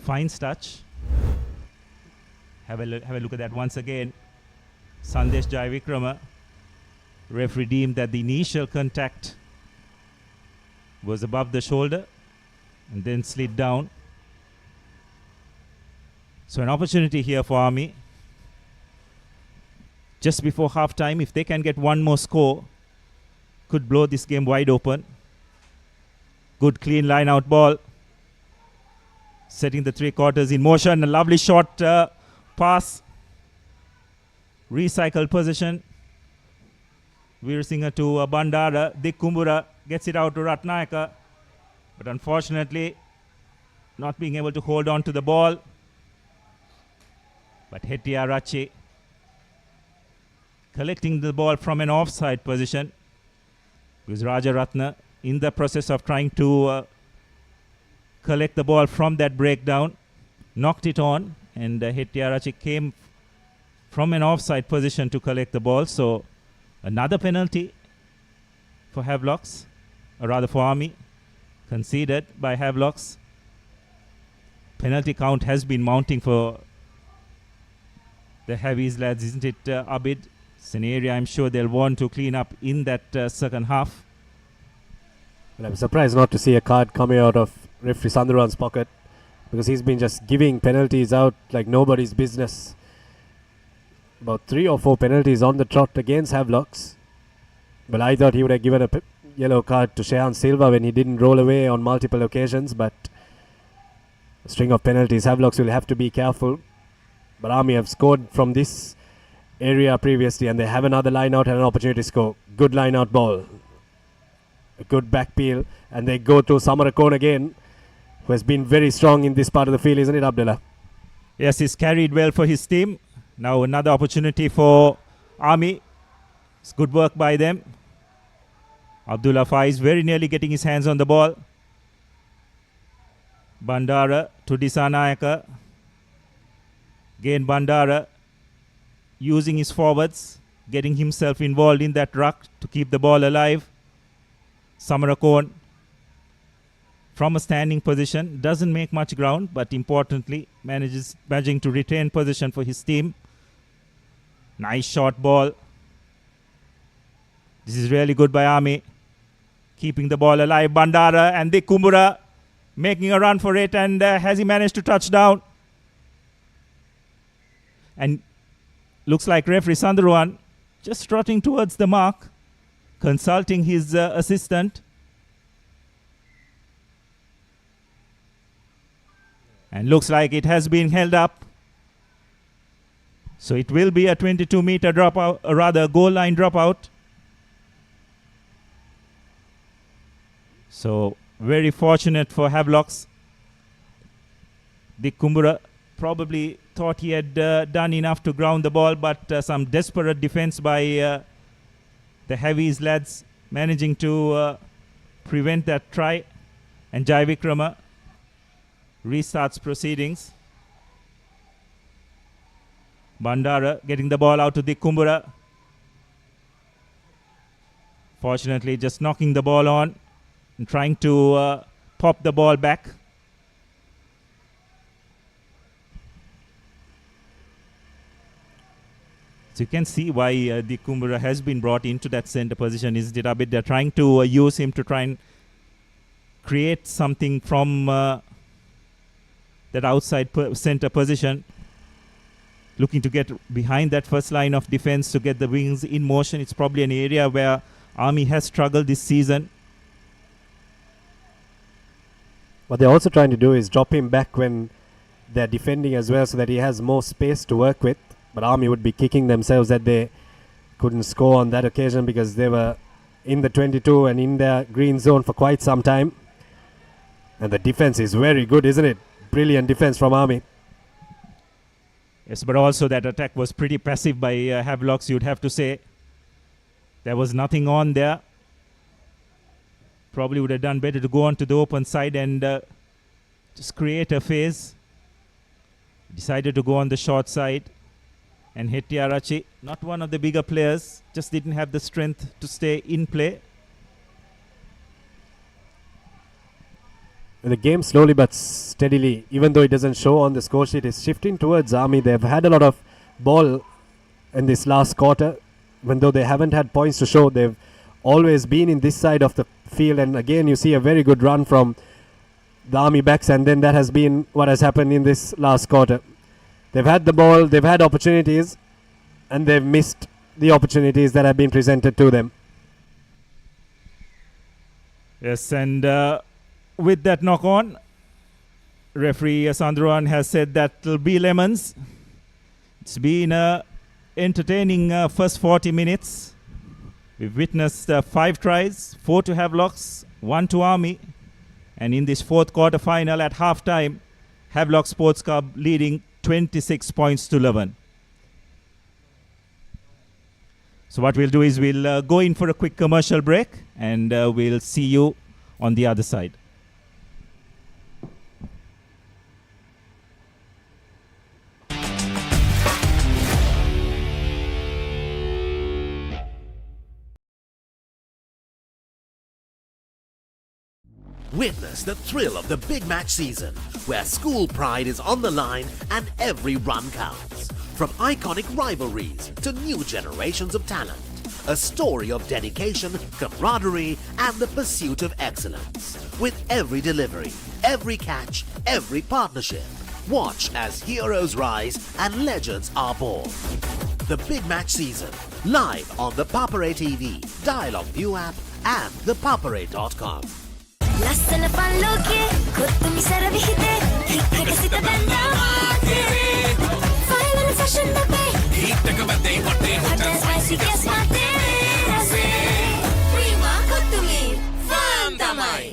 finds touch. Have a look at that once again. Sandesh Jaivikrama. Referee deemed that the initial contact was above the shoulder and then slid down. So an opportunity here for Army. Just before half time, if they can get one more score, could blow this game wide open. Good clean line out ball. Setting the three quarters in motion. A lovely short pass. Recycled position. Veerasinghe to Bandara. Dik Kumbura gets it out to Ratnayaka. But unfortunately, not being able to hold on to the ball. But Hettiya Rache collecting the ball from an offside position. Because Rajaratna, in the process of trying to collect the ball from that breakdown, knocked it on. And Hettiya Rache came from an offside position to collect the ball. So another penalty for Havelocks, or rather for Army, conceded by Havelocks. Penalty count has been mounting for the Heavies lads, isn't it, Abid? It's an area I'm sure they'll want to clean up in that second half. Well, I'm surprised not to see a card coming out of referee Sandhuran's pocket, because he's been just giving penalties out like nobody's business. About 3 or 4 penalties on the trot against Havelocks. Well, I thought he would have given a yellow card to Shehan Silva when he didn't roll away on multiple occasions, but a string of penalties. Havelocks will have to be careful. But Army have scored from this area previously, and they have another line out and an opportunity to score. Good line out ball. A good back peel, and they go to Samarakon again, who has been very strong in this part of the field, isn't it, Abdullah? Yes, he's carried well for his team. Now another opportunity for Army. It's good work by them. Abdullah Faiz very nearly getting his hands on the ball. Bandara to Disanayaka. Again Bandara using his forwards, getting himself involved in that ruck to keep the ball alive. Samarakon from a standing position, doesn't make much ground, but importantly managing to retain position for his team. Nice short ball. This is really good by Army. Keeping the ball alive. Bandara and Dik Kumbura making a run for it, and has he managed to touch down? And looks like referee Sandhuran just trotting towards the mark, consulting his assistant. And looks like it has been held up. So it will be a 22-meter dropout, or rather goal line dropout. So very fortunate for Havelocks. Dik Kumbura probably thought he had done enough to ground the ball, but some desperate defense by the Heavies lads managing to prevent that try. And Jaivikrama restarts proceedings. Bandara getting the ball out to Dik Kumbura. Fortunately, just knocking the ball on and trying to pop the ball back. So you can see why Dik Kumbura has been brought into that center position, isn't it, Abid? They're trying to use him to try and create something from that outside center position. Looking to get behind that first line of defense to get the wings in motion. It's probably an area where Army has struggled this season. What they're also trying to do is drop him back when they're defending as well, so that he has more space to work with. But Army would be kicking themselves that they couldn't score on that occasion, because they were in the 22 and in their green zone for quite some time. And the defense is very good, isn't it? Brilliant defense from Army. Yes, but also that attack was pretty passive by Havelocks, you'd have to say. There was nothing on there. Probably would have done better to go on to the open side and just create a phase. Decided to go on the short side. And Hettiarachi, not one of the bigger players, just didn't have the strength to stay in play. The game slowly but steadily, even though it doesn't show on the score sheet, is shifting towards Army. They've had a lot of ball in this last quarter. Even though they haven't had points to show, they've always been in this side of the field. And again, you see a very good run from the Army backs, and then that has been what has happened in this last quarter. They've had the ball, they've had opportunities, and they've missed the opportunities that have been presented to them. Yes, and with that knock on, referee Sandruan has said that will be lemons. It's been an entertaining first 40 minutes. We've witnessed 5 tries, 4 to Havelocks, 1 to Army. And in this fourth quarter final at halftime, Havelock Sports Club leading 26 points to 11. So what we'll do is we'll go in for a quick commercial break, and we'll see you on the other side. Witness the thrill of the big match season, where school pride is on the line and every run counts. From iconic rivalries to new generations of talent, a story of dedication, camaraderie, and the pursuit of excellence. With every delivery, every catch, every partnership, watch as heroes rise and legends are born. The big match season, live on the Papare TV, Dialogue View app, and thepapare.com. ಲಸ್ಸನ ಪಲ್ಲೋಕೆ ಕೊತ್ತು ಮಿಸರ ವಿಹಿತೆ ಹಿಕ್ಕಸಿತ ಬಂದಾವಾತೆ final fashion ಡಬ್ಬೆ ಹಿಟ್ಟಕ ಬದ್ದೆ ಹೊಟ್ಟೆ ಹೊಟ್ಟೆ ಸ್ಪೈಸಿ ಗೆಸ್ ಮಾತೆ ರಸೆ ಪ್ರೀಮಾ ಕೊತ್ತುಮಿ ಫಾಂತಮೈ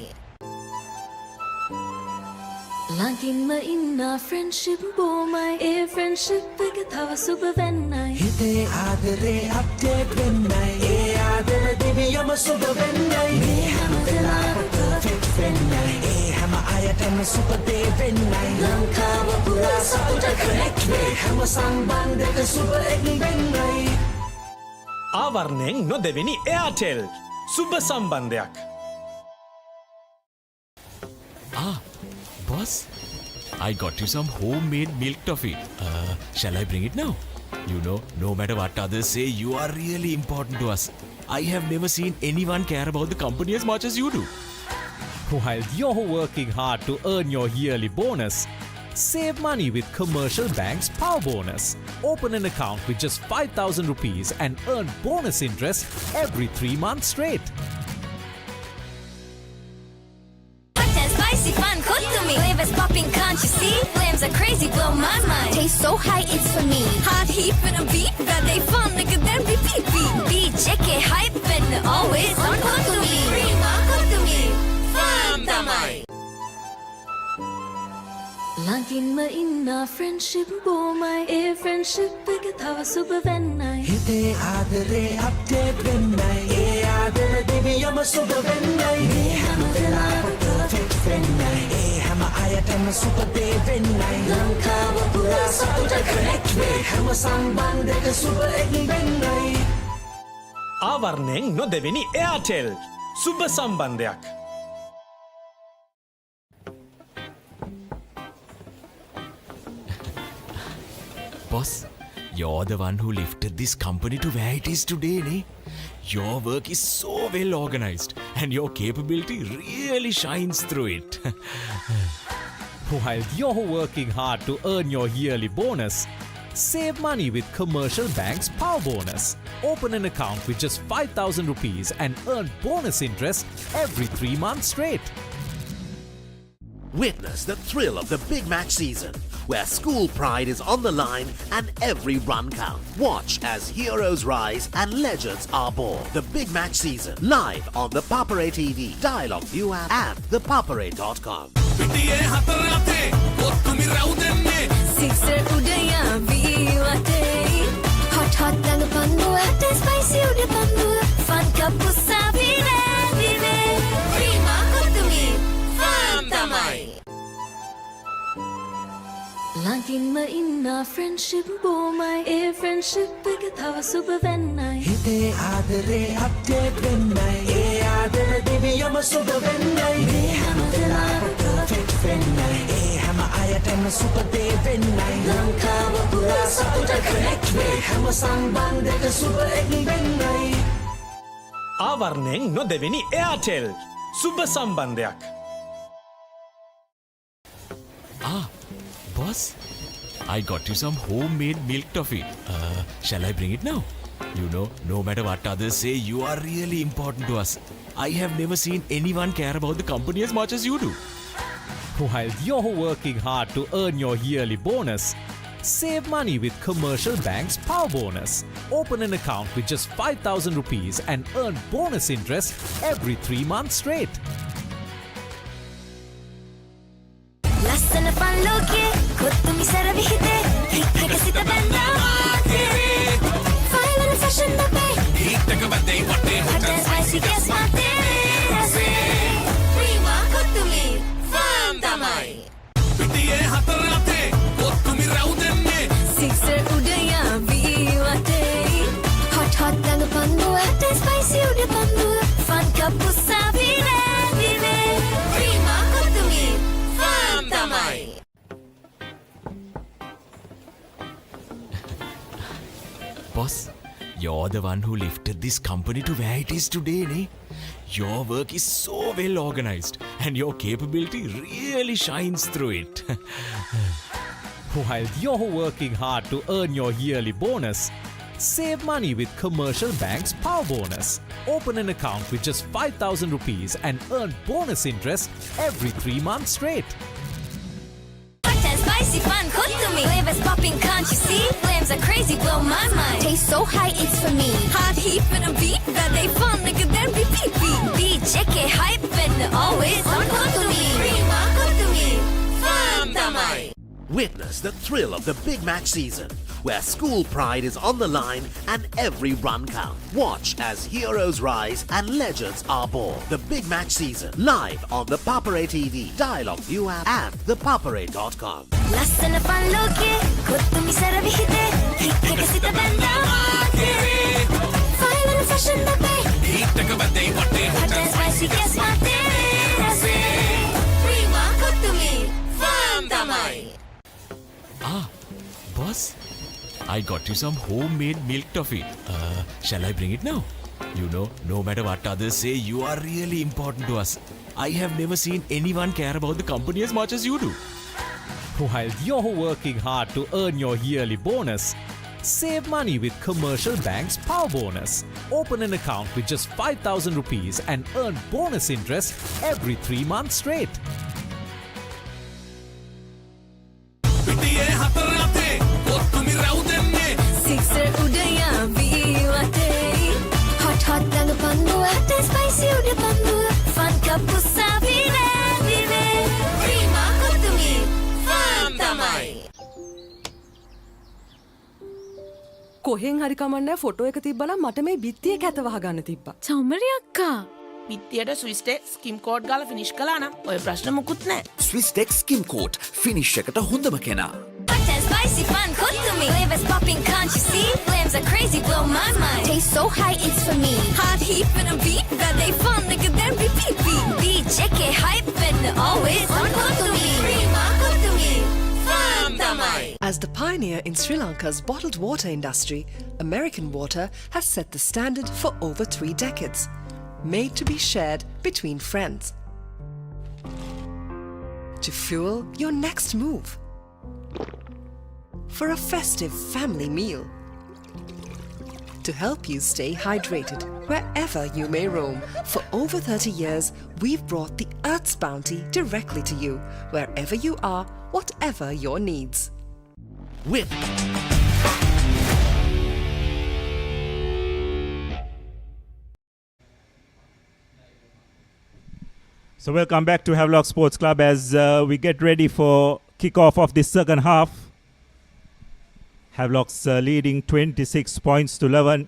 Laging maina friendship bomai e friendship එක තව සුබ වෙන්නයි හිතේ ආදරේ අප්ඩේට් වෙන්නයි ඒ ආදර දෙවියම සුබ වෙන්නයි මේ හැම වෙලාවෙම perfect වෙන්නයි ඒ හැම අයටම සුබ දේ වෙන්නයි ලංකාව පුරා සතුට connect වේ හැම සම්බන්ධයක සුබ එක් වෙන්නයි ආවරණයෙන් නොදෙවෙනි එයාටෙල් සුබ සම්බන්ධයක් Boss, I got you some homemade milk toffee. Shall I bring it now? You know, no matter what others say, you are really important to us. I have never seen anyone care about the company as much as you do. While you're working hard to earn your yearly bonus, save money with Commercial Bank's Power Bonus. Open an account with just 5,000 rupees and earn bonus interest every 3 months straight. Spicy fun, cook to me. Flavors popping, can't you see? Flames are crazy, blow my mind. Taste so high, it's for me. Hot heat with a beat, that they fun, nigga, then repeat beat. Beat, check it, hype, and always on cook to me. Prima, cook to me. Fun, tamai. Laging maina friendship bomai e friendship එක තව සුබ වෙන්නයි හිතේ ආදරේ update වෙන්නයි ඒ ආදර දෙවියම සුබ වෙන්නයි මේ හැම වෙලාවෙම perfect වෙන්නයි ඒ හැම අයටම සුබ දේ වෙන්නයි ලංකාව පුරා සතුට connect වේ හැම සම්බන්ධයක සුබ එක් වෙන්නයි ආවරණයෙන් නොදෙවෙනි එයාටෙල් සුබ සම්බන්ධයක් Boss, you're the one who lifted this company to where it is today, ne? Your work is so well organized and your capability really shines through it. While you're working hard to earn your yearly bonus, save money with Commercial Bank's Power Bonus. Open an account with just 5,000 rupees and earn bonus interest every 3 months straight. Witness the thrill of the big match season, where school pride is on the line and every run counts. Watch as heroes rise and legends are born. The big match season, live on the Papare TV, Dialogue View app, and thepapare.com. Sixer udaya viwate hot hot dang pandu hot spicy ude pandu fun cup usavire vive prima cook to me fun tamai ළඟින්ම ඉන්න friendship බොමයි ඒ friendship එක තව සුබ වෙන්නයි හිතේ ආදරේ update වෙන්නයි ඒ ආදර දෙවියම සුබ වෙන්නයි මේ හැම වෙලාව perfect වෙන්නයි ඒ හැම අයටම සුබ දේ වෙන්නයි ලංකාව පුරා සතුට connect වේ හැම සම්බන්ධයක සුබ එක් වෙන්නයි ආවරණයෙන් නොදෙවෙනි එයාටෙල් සුබ සම්බන්ධයක් Boss, I got you some homemade milk toffee. Shall I bring it now? You know, no matter what others say, you are really important to us. I have never seen anyone care about the company as much as you do. While you're working hard to earn your yearly bonus, save money with Commercial Bank's Power Bonus. Open an account with just 5,000 rupees and earn bonus interest every 3 months straight. ලස්සන පල්ලෝකේ කොත්තුමි සර විහිදේ හිත් එක සිත බැඳා final fashion අපේ හිත් එක බැඳේ වටේ හොට spicy ගස් මාතේ රසේ ප්‍රීමා කොත්තුමි ෆාම් තමයි පිටියේ හතර අතේ කොත්තුමි රව් දෙන්නේ සික්සර් උඩයා වී වටේ හොට් හොට් දඟ පන්දුව හොට ස්පයිසි උඩ පන්දුව ෆන් කප් උසාවි රැදිවේ ප්‍රීමා කොත්තුමි ෆාම් තමයි Boss, you're the one who lifted this company to where it is today, ne? Your work is so well organized and your capability really shines through it. While you're working hard to earn your yearly bonus, save money with Commercial Bank's Power Bonus. Open an account with just 5,000 rupees and earn bonus interest every 3 months straight. Hot and spicy fun, kottumi. Flavors popping, can't you see? Flames are crazy, blow my mind. Taste so high, it's for me. Hot heat for the beat, that they fun, nigga, then repeat beat. BJK hype, and always on kottumi. Prima kottumi, fam tamai. Witness the thrill of the big match season, where school pride is on the line and every run counts. Watch as heroes rise and legends are born. The big match season, live on the Papare TV, Dialogue View app and thepapare.com. ලස්සන පල්ලෝකේ කොත්තුමි සර විහිදේ හිත් එක සිත බැඳා final fashion අපේ හිත් එක බැඳේ වටේ හොට spicy ගස් මාතේ රසේ ප්‍රීමා කොත්තුමි ෆාම් තමයි Boss, I got you some homemade milk toffee. Shall I bring it now? You know, no matter what others say, you are really important to us. I have never seen anyone care about the company as much as you do. While you're working hard to earn your yearly bonus, save money with Commercial Bank's Power Bonus. Open an account with just 5,000 rupees and earn bonus interest every 3 months straight. පිටියේ හතර අතේ කොත්තුමි රව් දෙන්නේ sixer උඩයා වී වටේ hot hot දඟ පන්දුව හොට spicy උඩ පන්දුව fun කප් උසාවි රැදිවේ Prima Kottu Mee ෆාම් තමයි කොහෙන් හරි කමන්නේ ෆොටෝ එක තිබ්බනම් මට මේ බිත්තියේ කැත වහගන්න තිබ්බා. චෞමරි අක්කා පිත්තියට ස්විස්ටෙක් ස්කිම් කෝඩ් ගාලා ෆිනිෂ් කළා නම් ඔය ප්‍රශ්න මුකුත් නැහැ. Swiss Skim Coat finish එකට හොඳම කෙනා. Hot and spicy fun, kottumi. Flavors popping, can't you see? Flames are crazy, blow my mind. Taste so high, it's for me. Hot heat for the beat, that they fun, nigga, then repeat beat. BJK hype, and always on kottumi. Prima kottumi, fam tamai. As the pioneer in Sri Lanka's bottled water industry, American Water has set the standard for over 3 decades. Made to be shared between friends. To fuel your next move. For a festive family meal. To help you stay hydrated wherever you may roam. For over 30 years, we've brought the Earth's bounty directly to you, wherever you are, whatever your needs. With So welcome back to Havelock Sports Club as we get ready for kickoff of the second half. Havelock's leading 26 points to 11.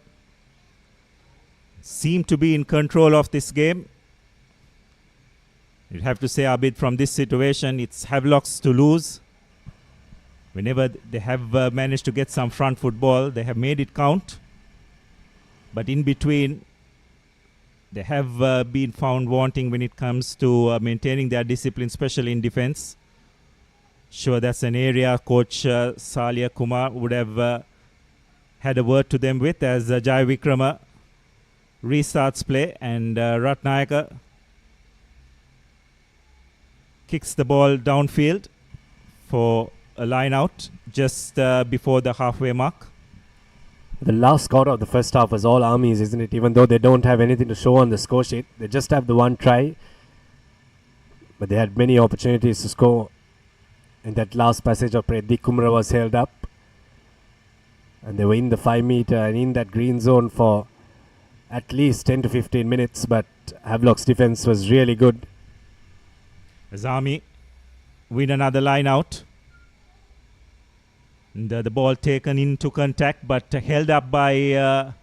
Seem to be in control of this game. You'd have to say, Abid, from this situation, it's Havelock's to lose. Whenever they have managed to get some front foot ball, they have made it count. But in between, they have been found wanting when it comes to maintaining their discipline, especially in defense. Sure, that's an area Coach Salia Kumar would have had a word to them with as Jai Vikrama restarts play, and Ratnayaka kicks the ball downfield for a line out just before the halfway mark. The last quarter of the first half was all Armies, isn't it? Even though they don't have anything to show on the score sheet, they just have the one try. But they had many opportunities to score. And that last passage of Predhi Kumra was held up. And they were in the 5 meter and in that green zone for at least 10 to 15 minutes. But Havelock's defense was really good. As Army win another line out. And, the ball taken into contact but held up by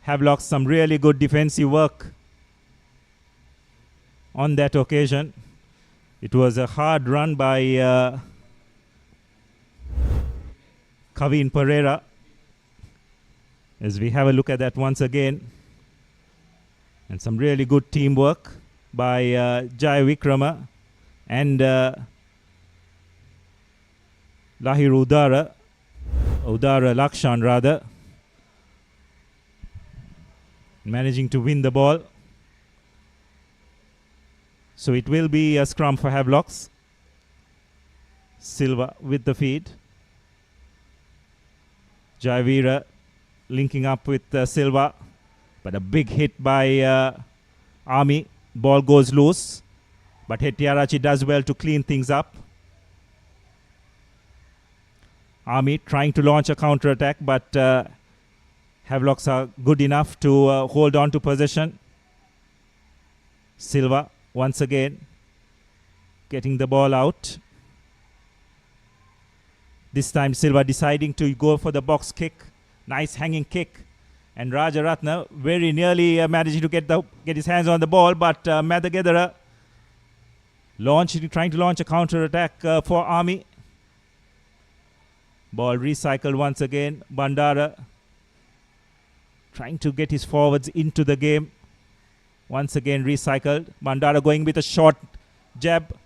Havelock. Some really good defensive work on that occasion. It was a hard run by Kavin Pereira. As we have a look at that once again. And some really good teamwork by Jai Vikrama and Lahir Udara Lakshan rather, managing to win the ball. So it will be a scrum for Havelocks. Silva with the feed. Jaivira linking up with Silva, but a big hit by Army. Ball goes loose, but Hettiarachi does well to clean things up. Army trying to launch a counter attack, but Havelocks are good enough to hold on to possession. Silva once again getting the ball out. This time Silva deciding to go for the box kick. Nice hanging kick. And Rajaratna very nearly managing to get his hands on the ball, but Madagedara trying to launch a counter attack for Army. Ball recycled once again. Bandara trying to get his forwards into the game. Once again recycled. Bandara going with a short jab.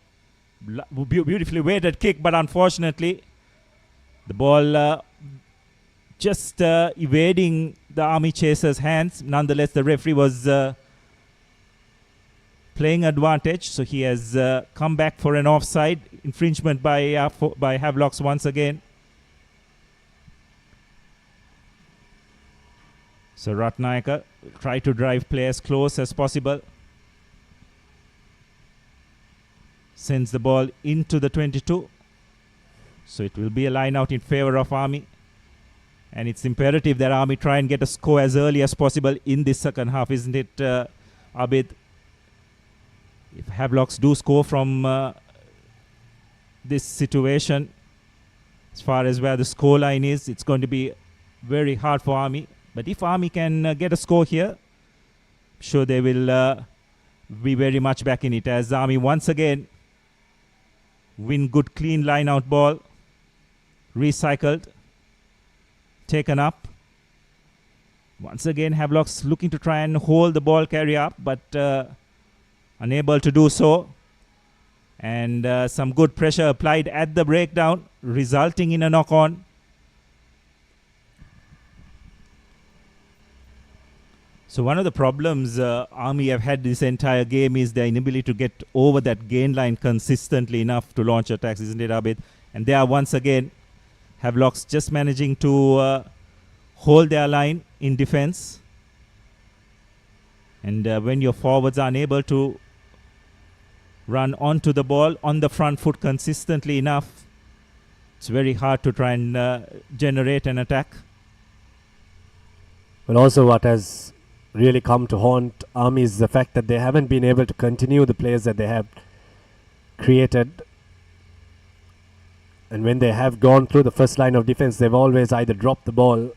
Beautifully weighted kick, but unfortunately the ball just evading the Army chasers' hands. Nonetheless, the referee was playing advantage, so he has come back for an offside infringement by Havelocks once again. So Ratnayaka will try to drive play as close as possible. Sends the ball into the 22. So it will be a line out in favor of Army. And it's imperative that Army try and get a score as early as possible in this second half, isn't it, Abid? If Havelocks do score from this situation, as far as where the score line is, it's going to be very hard for Army. But if Army can get a score here, I'm sure they will be very much back in it, as Army once again win good clean line out ball. Recycled. Taken up. Once again Havelocks looking to try and hold the ball carry up, but unable to do so. And some good pressure applied at the breakdown, resulting in a knock on. So one of the problems Army have had this entire game is their inability to get over that gain line consistently enough to launch attacks, isn't it, Abid? And they are once again Havelocks just managing to hold their line in defense. And when your forwards are unable to run onto the ball on the front foot consistently enough, it's very hard to try and generate an attack. But also what has really come to haunt Army is the fact that they haven't been able to continue the players that they have created. And when they have gone through the first line of defense, they've always either dropped the ball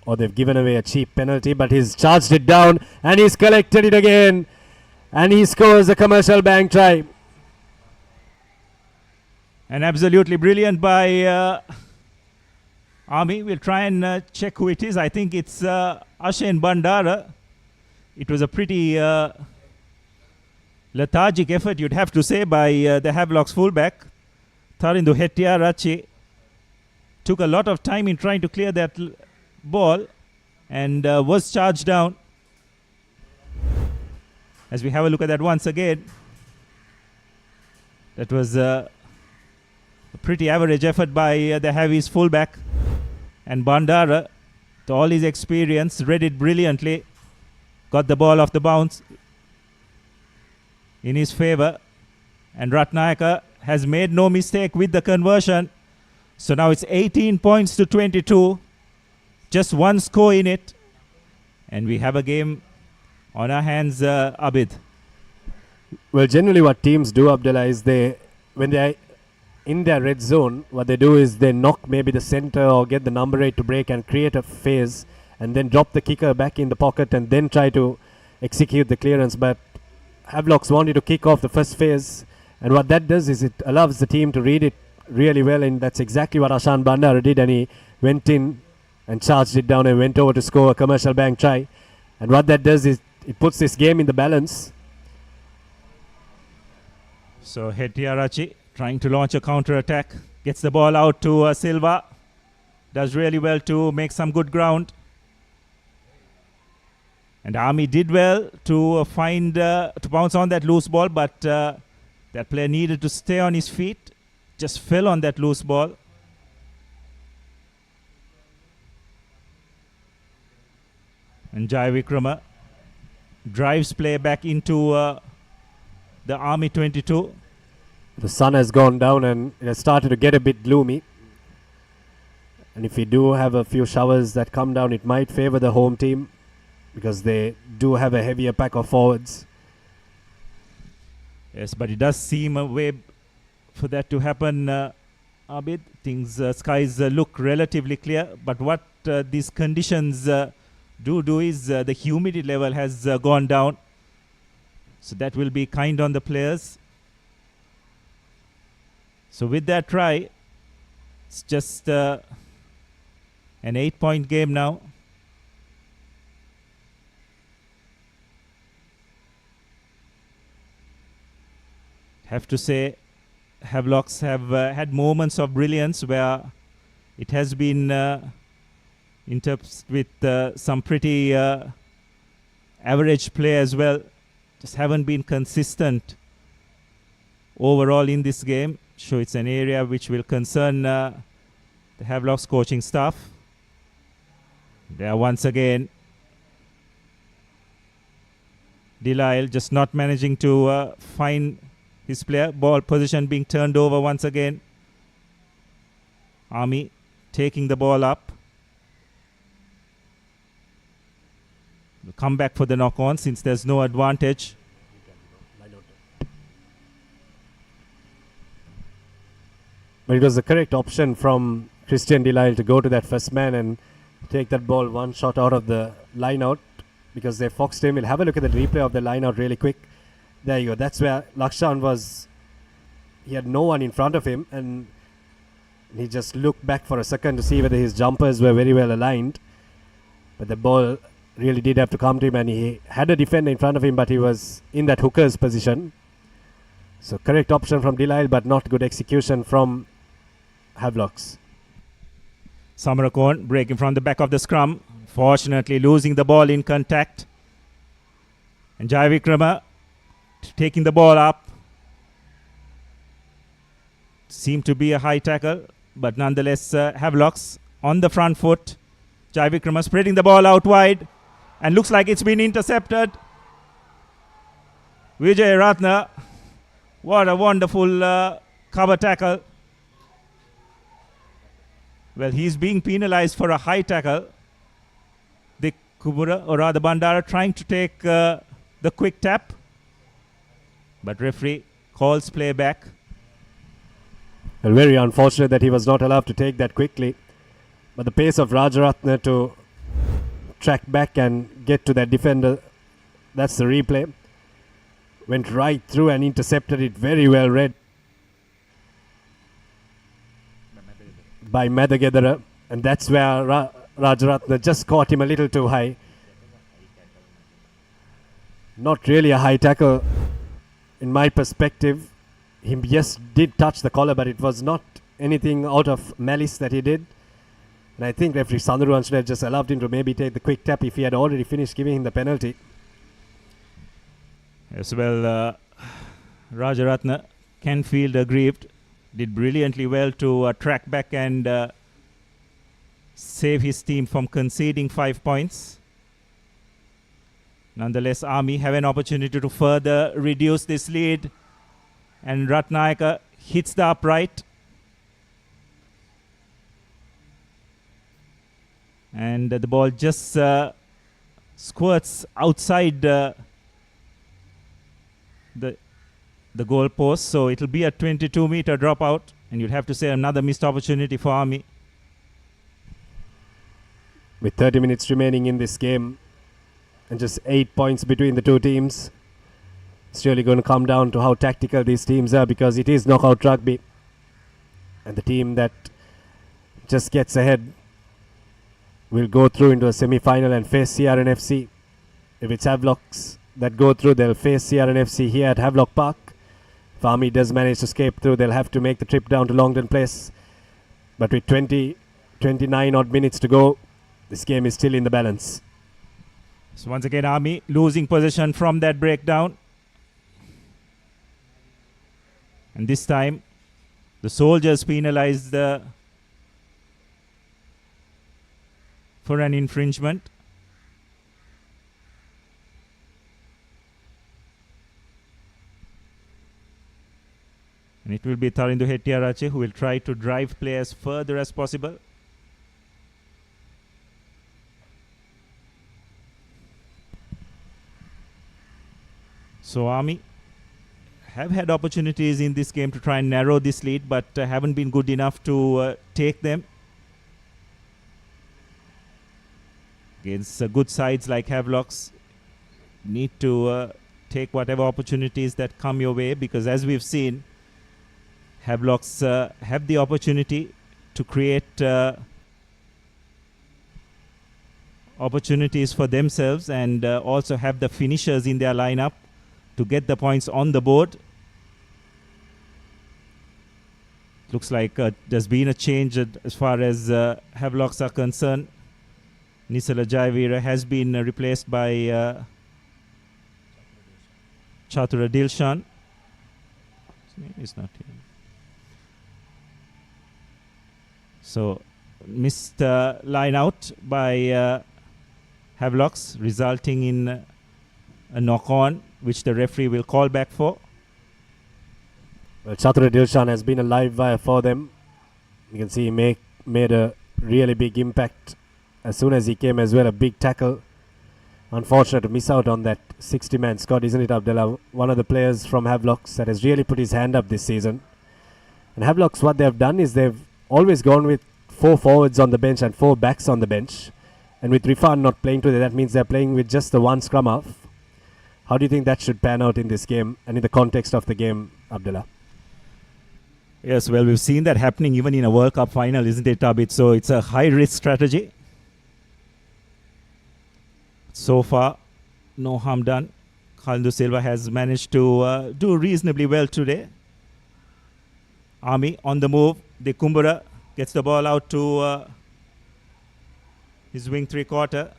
or they've given away a cheap penalty. But he's charged it down and he's collected it again. And he scores a commercial bank try. And absolutely brilliant by Army. We'll try and check who it is. I think it's Ashen Bandara. It was a pretty lethargic effort, you'd have to say, by the Havelock's fullback, Tarindu Hettiarachi. Took a lot of time in trying to clear that ball and was charged down. As we have a look at that once again, that was a pretty average effort by the Havi's fullback. And Bandara, to all his experience, read it brilliantly. Got the ball off the bounce in his favour. And Ratnayaka has made no mistake with the conversion. So now it's 18 points to 22. Just one score in it. And we have a game on our hands, Abid. Well, generally what teams do, Abdullah, is when they are in their red zone, what they do is they knock maybe the center or get the number 8 to break and create a phase and then drop the kicker back in the pocket and then try to execute the clearance. But Havelocks wanted to kick off the first phase, and what that does is it allows the team to read it really well, and that's exactly what Ashan Bandara did, and he went in and charged it down and went over to score a commercial bank try. And what that does is it puts this game in the balance. So Hettiarachi trying to launch a counter-attack. Gets the ball out to Silva. Does really well to make some good ground. And Army did well to to bounce on that loose ball, but that player needed to stay on his feet. Just fell on that loose ball. And Jai Vikrama drives play back into the Army 22. The sun has gone down and it has started to get a bit gloomy. And if we do have a few showers that come down, it might favour the home team because they do have a heavier pack of forwards. Yes, but it does seem a way for that to happen, Abid. Skies look relatively clear, but what these conditions do is the humidity level has gone down. So that will be kind on the players. So with that try, it's just an 8-point game now. Have to say, Havelocks have had moments of brilliance where it has been interpreted with some pretty average play as well. Just haven't been consistent overall in this game. So it's an area which will concern the Havelocks coaching staff. There once again, Delisle just not managing to find his player. Ball position being turned over once again. Army taking the ball up. We'll come back for the knock-on since there's no advantage. But it was the correct option from Christian Delisle to go to that first man and take that ball one shot out of the line out because they foxed him. We'll have a look at the replay of the line out really quick. There you go. That's where Lakshan was. He had no one in front of him and he just looked back for a second to see whether his jumpers were very well aligned. But the ball really did have to come to him, and he had a defender in front of him, but he was in that hooker's position. So correct option from Delisle, but not good execution from Havelocks. Samarakon breaking from the back of the scrum. Fortunately losing the ball in contact. And Jai Vikrama taking the ball up. Seemed to be a high tackle, but nonetheless Havelocks on the front foot. Jai Vikrama spreading the ball out wide. And looks like it's been intercepted. Vijay Ratna. What a wonderful cover tackle. Well, he's being penalized for a high tackle. The Kumura, or rather Bandara, trying to take the quick tap. But referee calls play back. Well, very unfortunate that he was not allowed to take that quickly. But the pace of Rajaratna to track back and get to that defender, that's the replay. Went right through and intercepted it, very well read. by Madagedara, and that's where Rajaratna just caught him a little too high. Not really a high tackle in my perspective. He just did touch the collar, but it was not anything out of malice that he did. And I think referee Sandhuran should have just allowed him to maybe take the quick tap if he had already finished giving him the penalty. As well, Rajaratna, Canfield aggrieved, did brilliantly well to track back and save his team from conceding 5 points. Nonetheless, Army have an opportunity to further reduce this lead, and Ratnayaka hits the upright. And the ball just squirts outside the goal post, so it'll be a 22-meter dropout, and you'd have to say another missed opportunity for Army. With 30 minutes remaining in this game and just 8 points between the two teams, it's really going to come down to how tactical these teams are, because it is knockout rugby, and the team that just gets ahead will go through into a semi-final and face CRNFC. If it's Havelocks that go through, they'll face CRNFC here at Havelock Park. If Army does manage to escape through, they'll have to make the trip down to Longden Place. But with 29 odd minutes to go, this game is still in the balance. So once again, Army losing possession from that breakdown. And this time, the Soldiers penalized for an infringement. And it will be Tarindu Hettiarache who will try to drive play as further as possible. So Army have had opportunities in this game to try and narrow this lead, but haven't been good enough to take them. Against good sides like Havelocks, need to take whatever opportunities that come your way, because as we've seen, Havelocks have the opportunity to create opportunities for themselves and also have the finishers in their lineup to get the points on the board. Looks like there's been a change as far as Havelocks are concerned. Nisala Jayavira has been replaced by Chatura Dilshan. His name is not here. So, missed line out by Havelocks, resulting in a knock-on, which the referee will call back for. Well, Chatura Dilshan has been a live wire for them. You can see he made a really big impact as soon as he came as well, a big tackle. Unfortunate to miss out on that 60-man squad, isn't it, Abdullah? One of the players from Havelocks that has really put his hand up this season. And Havelocks, what they've done is they've always gone with 4 forwards on the bench and 4 backs on the bench. And with Rifan not playing today, that means they're playing with just the 1 scrum half. How do you think that should pan out in this game and in the context of the game, Abdullah? Yes, well, we've seen that happening even in a World Cup final, isn't it, Tabit? So it's a high-risk strategy. So far, no harm done. Khaldu Silva has managed to do reasonably well today. Army on the move. De Kumbura gets the ball out to his wing 3/4.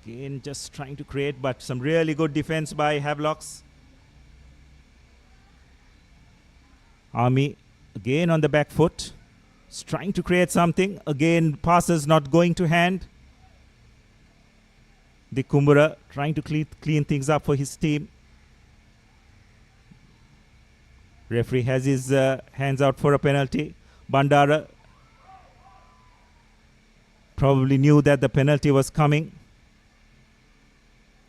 Again, just trying to create, but some really good defense by Havelocks. Army again on the back foot. Is trying to create something. Again, passes not going to hand. De Kumbura trying to clean things up for his team. Referee has his hands out for a penalty. Bandara probably knew that the penalty was coming.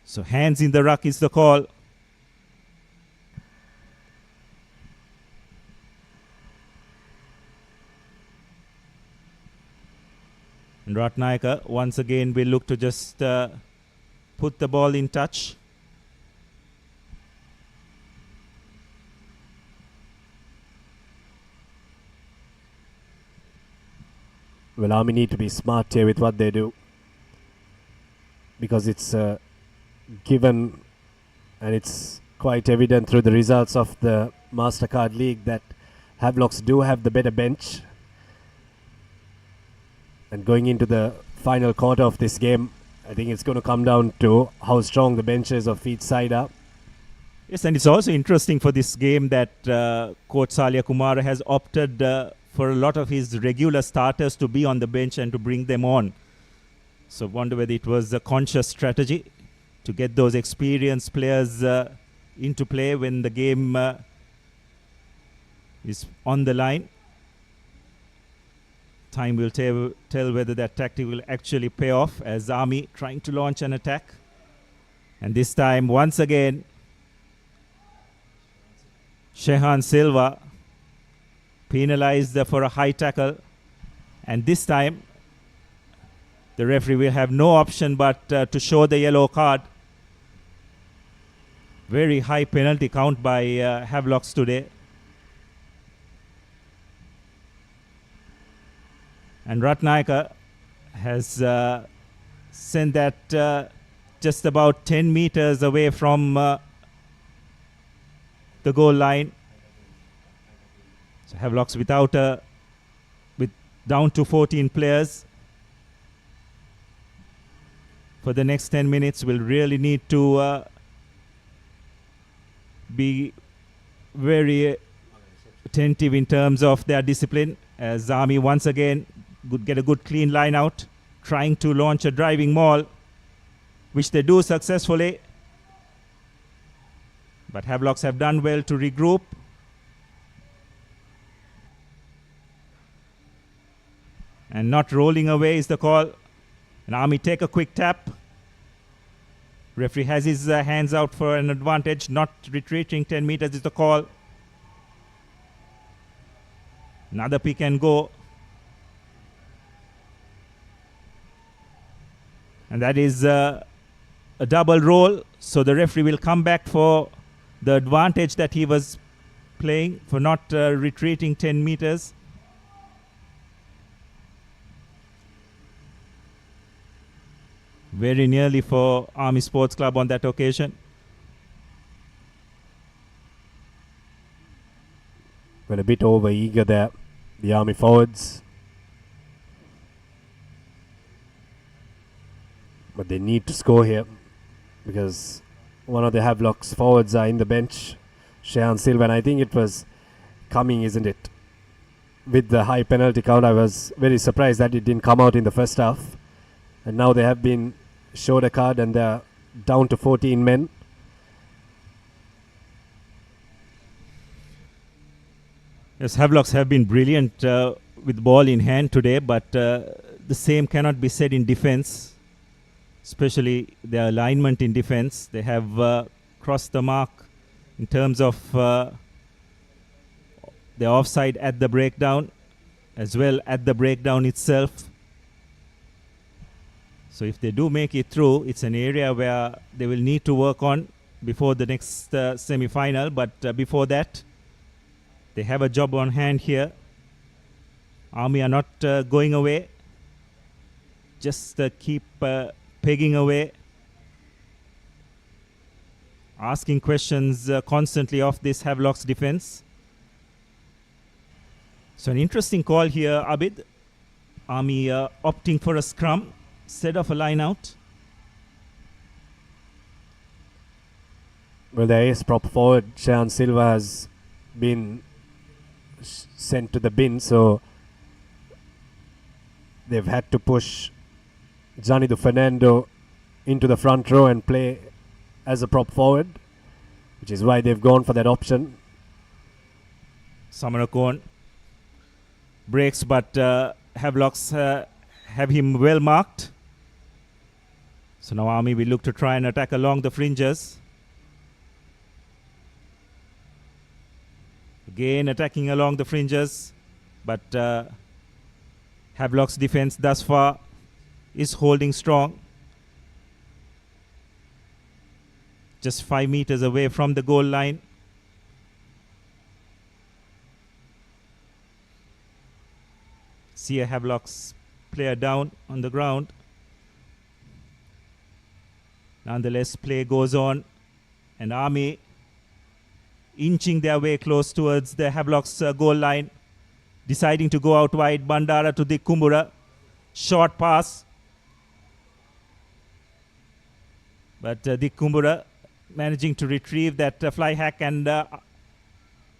So hands in the ruck is the call. And Ratnayaka once again will look to just put the ball in touch. Well, Army need to be smart here with what they do, because it's given, and it's quite evident through the results of the Mastercard League that Havelocks do have the better bench. And going into the final quarter of this game, I think it's going to come down to how strong the benches of each side are. Yes, and it's also interesting for this game that Coach Salia Kumara has opted for a lot of his regular starters to be on the bench and to bring them on. So I wonder whether it was a conscious strategy to get those experienced players into play when the game is on the line. Time will tell whether that tactic will actually pay off, as Army trying to launch an attack. And this time, once again, Shehan Silva penalized for a high tackle. And this time, the referee will have no option but to show the yellow card. Very high penalty count by Havelocks today. And Ratnayaka has sent that just about 10 meters away from the goal line. So Havelocks with down to 14 players. For the next 10 minutes, will really need to be very attentive in terms of their discipline, as Army once again get a good clean line out, trying to launch a driving maul, which they do successfully. But Havelocks have done well to regroup. And not rolling away is the call. And Army take a quick tap. Referee has his hands out for an advantage. Not retreating 10 meters is the call. Another pick and go. And that is a double roll. So the referee will come back for the advantage that he was playing for not retreating 10 meters. Very nearly for Army Sports Club on that occasion. Well, a bit over eager there, the Army forwards. But they need to score here, because one of the Havelocks forwards are in the bench, Shehan Silva, and I think it was coming, isn't it? With the high penalty count, I was very surprised that it didn't come out in the first half. And now they have been showed a card and they're down to 14 men. Yes, Havelocks have been brilliant with ball in hand today, but the same cannot be said in defense. Especially their alignment in defense. They have crossed the mark in terms of the offside at the breakdown, as well at the breakdown itself. So if they do make it through, it's an area where they will need to work on before the next semi-final. But before that, they have a job on hand here. Army are not going away. Just keep pegging away, asking questions constantly of this Havelocks defense. So an interesting call here, Abid. Army opting for a scrum instead of a line out. Well, the ace prop forward, Shehan Silva, has been sent to the bin, so they've had to push Janidu Fernando into the front row and play as a prop forward, which is why they've gone for that option. Samarakon breaks, but Havelocks have him well marked. So now Army will look to try and attack along the fringes. Again attacking along the fringes, but Havelock's defense thus far is holding strong. Just 5 meters away from the goal line. See a Havelock's player down on the ground. Nonetheless, play goes on, and Army inching their way close towards the Havelock's goal line, deciding to go out wide. Bandara to Dick Kumbura. Short pass. But Dick Kumbura managing to retrieve that fly hack, and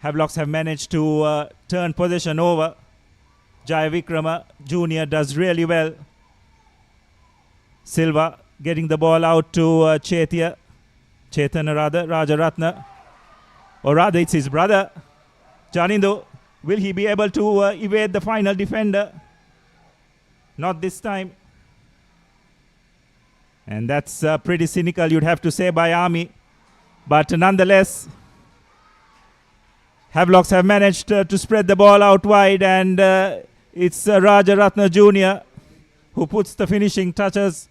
Havelocks have managed to turn possession over. Jai Vikrama Jr. does really well. Silva getting the ball out to Chaitanya Rajaratna. Or rather, it's his brother, Janindu. Will he be able to evade the final defender? Not this time. And that's pretty cynical, you'd have to say, by Army. But nonetheless, Havelocks have managed to spread the ball out wide, and it's Rajaratna Jr. who puts the finishing touches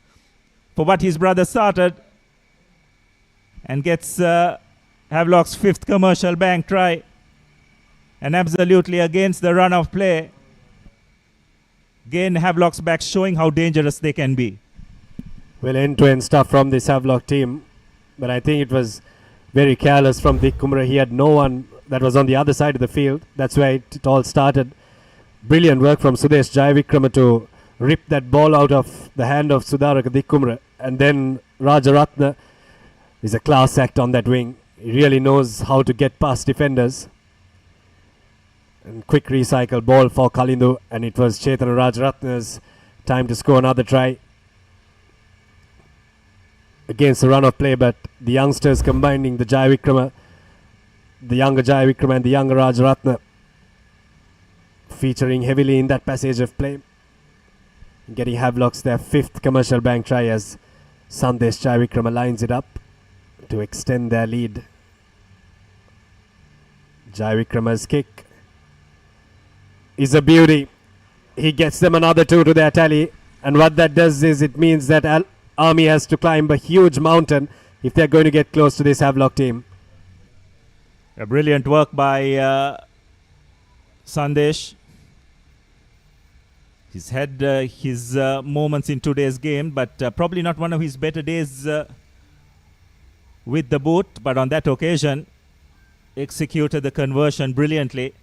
for what his brother started, and gets Havelock's 5th commercial bank try, and absolutely against the run of play. Again, Havelock's back showing how dangerous they can be. Well, end-to-end stuff from this Havelock team, but I think it was very careless from Dick Kumbura. He had no one that was on the other side of the field. That's where it all started. Brilliant work from Sudesh Jayavikrama to rip that ball out of the hand of Sudaraka Dick Kumbura. And then Rajaratna is a class act on that wing. He really knows how to get past defenders. And quick recycle ball for Kalindu, and it was Chaitanya Rajaratna's time to score another try against the run of play, but the youngsters combining the younger Jai Vikrama and the younger Rajaratna featuring heavily in that passage of play, getting Havelocks their 5th commercial bank try as Sandesh Jai Vikrama lines it up to extend their lead. Jai Vikrama's kick is a beauty. He gets them another 2 to their tally, and what that does is it means that Army has to climb a huge mountain if they're going to get close to this Havelock team. A brilliant work by Sandesh. He's had his moments in today's game, but probably not one of his better days with the boot. But on that occasion, executed the conversion brilliantly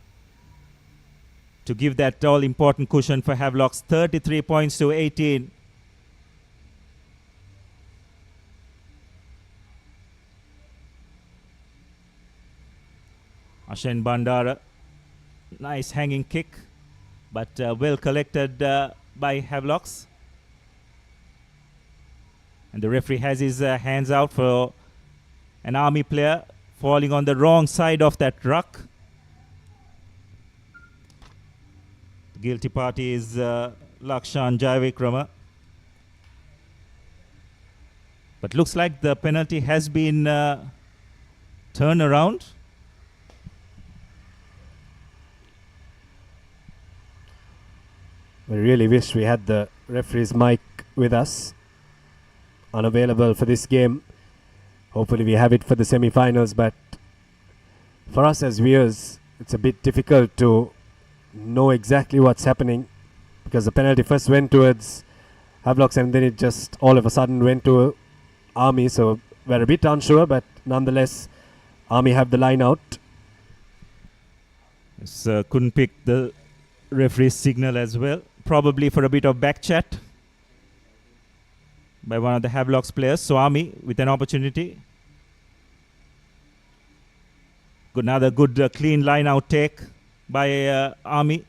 to give that all-important cushion for Havelocks. 33 points to 18. Ashen Bandara, nice hanging kick, but well collected by Havelocks. And the referee has his hands out for an Army player falling on the wrong side of that ruck. The guilty party is Lakshan Jayavikrama. But looks like the penalty has been turned around. We really wish we had the referee's mic with us, unavailable for this game. Hopefully we have it for the semi-finals, but for us as viewers, it's a bit difficult to know exactly what's happening, because the penalty first went towards Havelocks and then it just all of a sudden went to Army, so we're a bit unsure, but nonetheless Army have the line out. Couldn't pick the referee's signal as well, probably for a bit of back chat by one of the Havelocks players. So Army with an opportunity. Another good clean line out take by Army,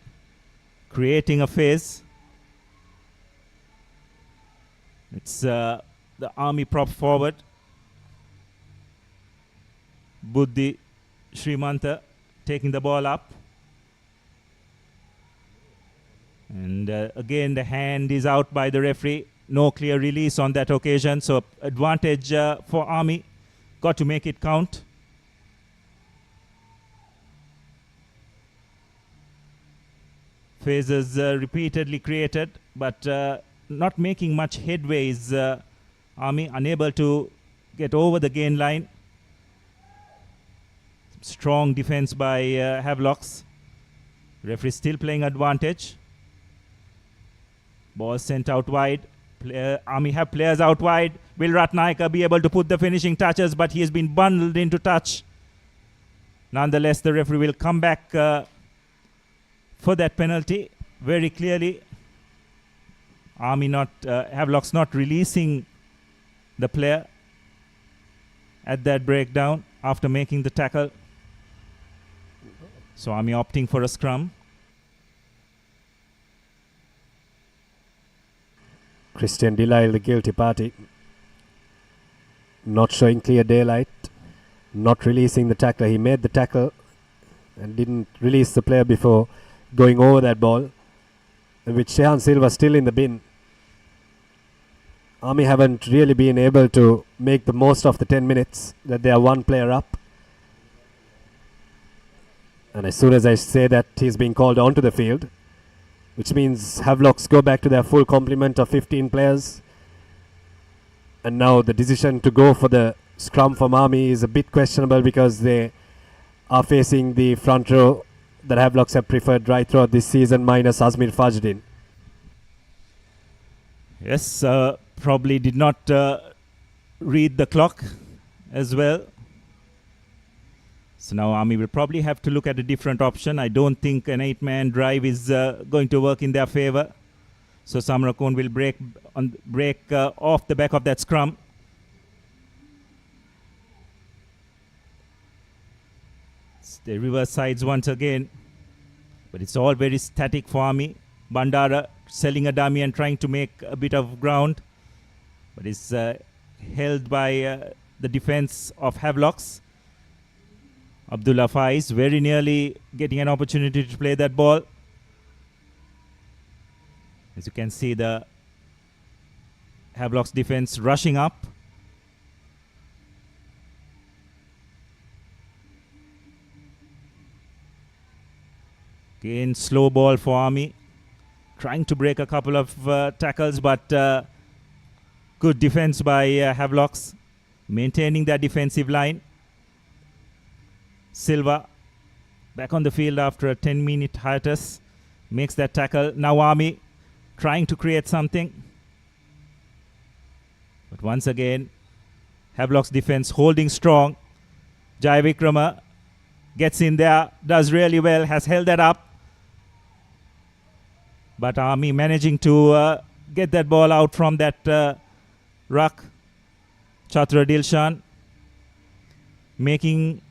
creating a phase. It's the Army prop forward, Buddhi Srimanta, taking the ball up. And again, the hand is out by the referee. No clear release on that occasion. So advantage for Army. Got to make it count. Phases repeatedly created, but not making much headway is Army, unable to get over the gain line. Strong defense by Havelocks. Referee still playing advantage. Ball sent out wide. Army have players out wide. Will Ratnaika be able to put the finishing touches? But he has been bundled into touch. Nonetheless, the referee will come back for that penalty very clearly. Havelock's not releasing the player at that breakdown after making the tackle. So Army opting for a scrum. Christian Delisle, the guilty party, not showing clear daylight, not releasing the tackler. He made the tackle and didn't release the player before going over that ball, which Shehan Silva still in the bin. Army haven't really been able to make the most of the 10 minutes that they are one player up. And as soon as I say that, he's being called onto the field, which means Havelocks go back to their full complement of 15 players. And now the decision to go for the scrum from Army is a bit questionable because they are facing the front row that Havelocks have preferred right throughout this season, minus Azmir Fajdin. Yes, probably did not read the clock as well. So now Army will probably have to look at a different option. I don't think an 8-man drive is going to work in their favor. So Samrakon will break off the back of that scrum. The reverse sides once again. But it's all very static for Army. Bandara selling a dummy and trying to make a bit of ground. But it's held by the defense of Havelocks. Abdullah Faiz very nearly getting an opportunity to play that ball. As you can see, the Havelocks defense rushing up. Again, slow ball for Army. Trying to break a couple of tackles, but good defense by Havelocks. Maintaining their defensive line. Silva back on the field after a 10-minute hiatus. Makes that tackle. Now Army trying to create something. But once again, Havelock's defense holding strong. Jai Vikrama gets in there, does really well, has held that up. But Army managing to get that ball out from that ruck. Chatra Dilshan making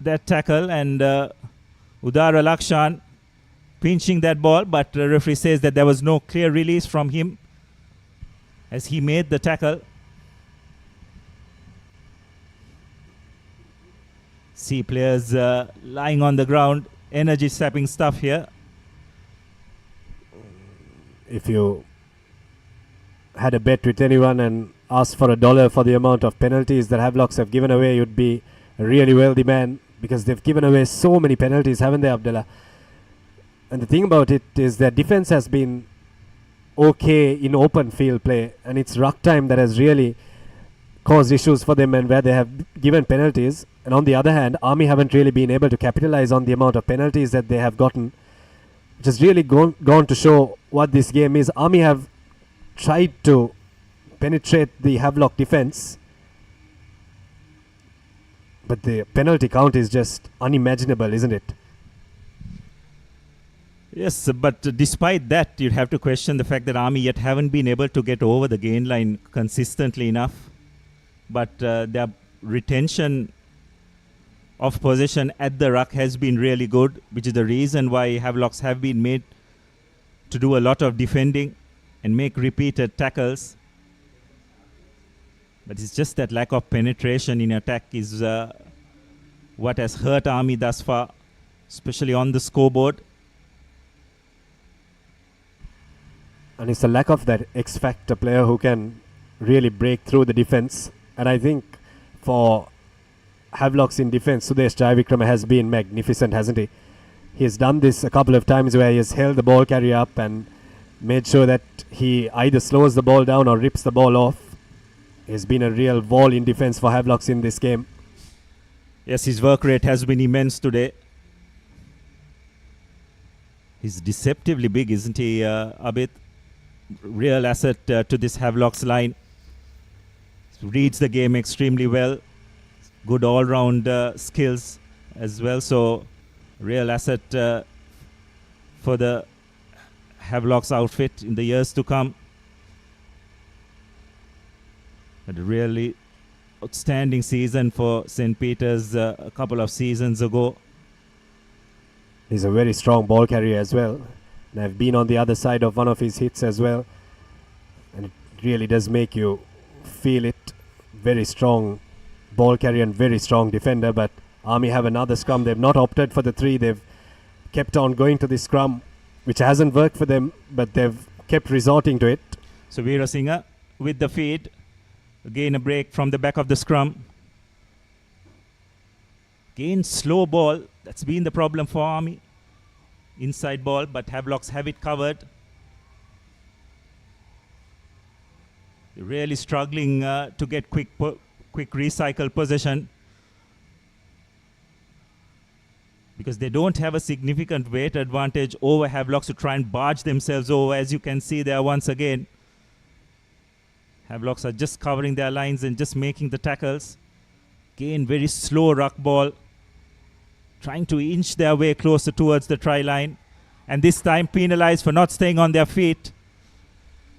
that tackle, and Udara Lakshan pinching that ball, but the referee says that there was no clear release from him as he made the tackle. See players lying on the ground, energy sapping stuff here. If you had a bet with anyone and asked for $1 for the amount of penalties that Havelocks have given away, you'd be a really wealthy man, because they've given away so many penalties, haven't they, Abdullah? And the thing about it is their defense has been okay in open field play, and it's ruck time that has really caused issues for them and where they have given penalties. And on the other hand, Army haven't really been able to capitalize on the amount of penalties that they have gotten, which has really gone to show what this game is. Army have tried to penetrate the Havelock defense, but the penalty count is just unimaginable, isn't it? Yes, but despite that, you'd have to question the fact that Army yet haven't been able to get over the gain line consistently enough. But their retention of possession at the ruck has been really good, which is the reason why Havelocks have been made to do a lot of defending and make repeated tackles. But it's just that lack of penetration in attack is what has hurt Army thus far, especially on the scoreboard. And it's the lack of that X-factor player who can really break through the defense. And I think for Havelocks in defense, Sudesh Jayavikrama has been magnificent, hasn't he? He has done this a couple of times where he has held the ball carrier up and made sure that he either slows the ball down or rips the ball off. He's been a real wall in defense for Havelocks in this game. Yes, his work rate has been immense today. He's deceptively big, isn't he, Abid? Real asset to this Havelock's line. Reads the game extremely well. Good all-round skills as well. So, real asset for the Havelock's outfit in the years to come. Had a really outstanding season for St. Peter's a couple of seasons ago. He's a very strong ball carrier as well. And I've been on the other side of one of his hits as well. And it really does make you feel it. Very strong ball carrier and very strong defender. But Army have another scrum. They've not opted for the 3. They've kept on going to the scrum, which hasn't worked for them, but they've kept resorting to it. So Veerasinghe with the feed. Again a break from the back of the scrum. Again slow ball. That's been the problem for Army. Inside ball, but Havelocks have it covered. They're really struggling to get quick recycle possession, because they don't have a significant weight advantage over Havelocks to try and barge themselves over. As you can see there once again, Havelocks are just covering their lines and just making the tackles. Again, very slow ruck ball, trying to inch their way closer towards the try line, and this time penalized for not staying on their feet.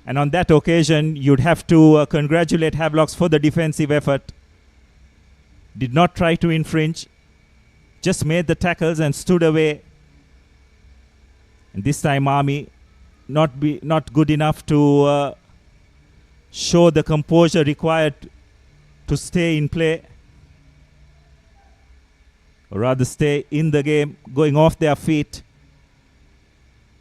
And on that occasion, you'd have to congratulate Havelocks for the defensive effort. Did not try to infringe, just made the tackles and stood away. And this time Army not good enough to show the composure required to stay in play, or rather stay in the game, going off their feet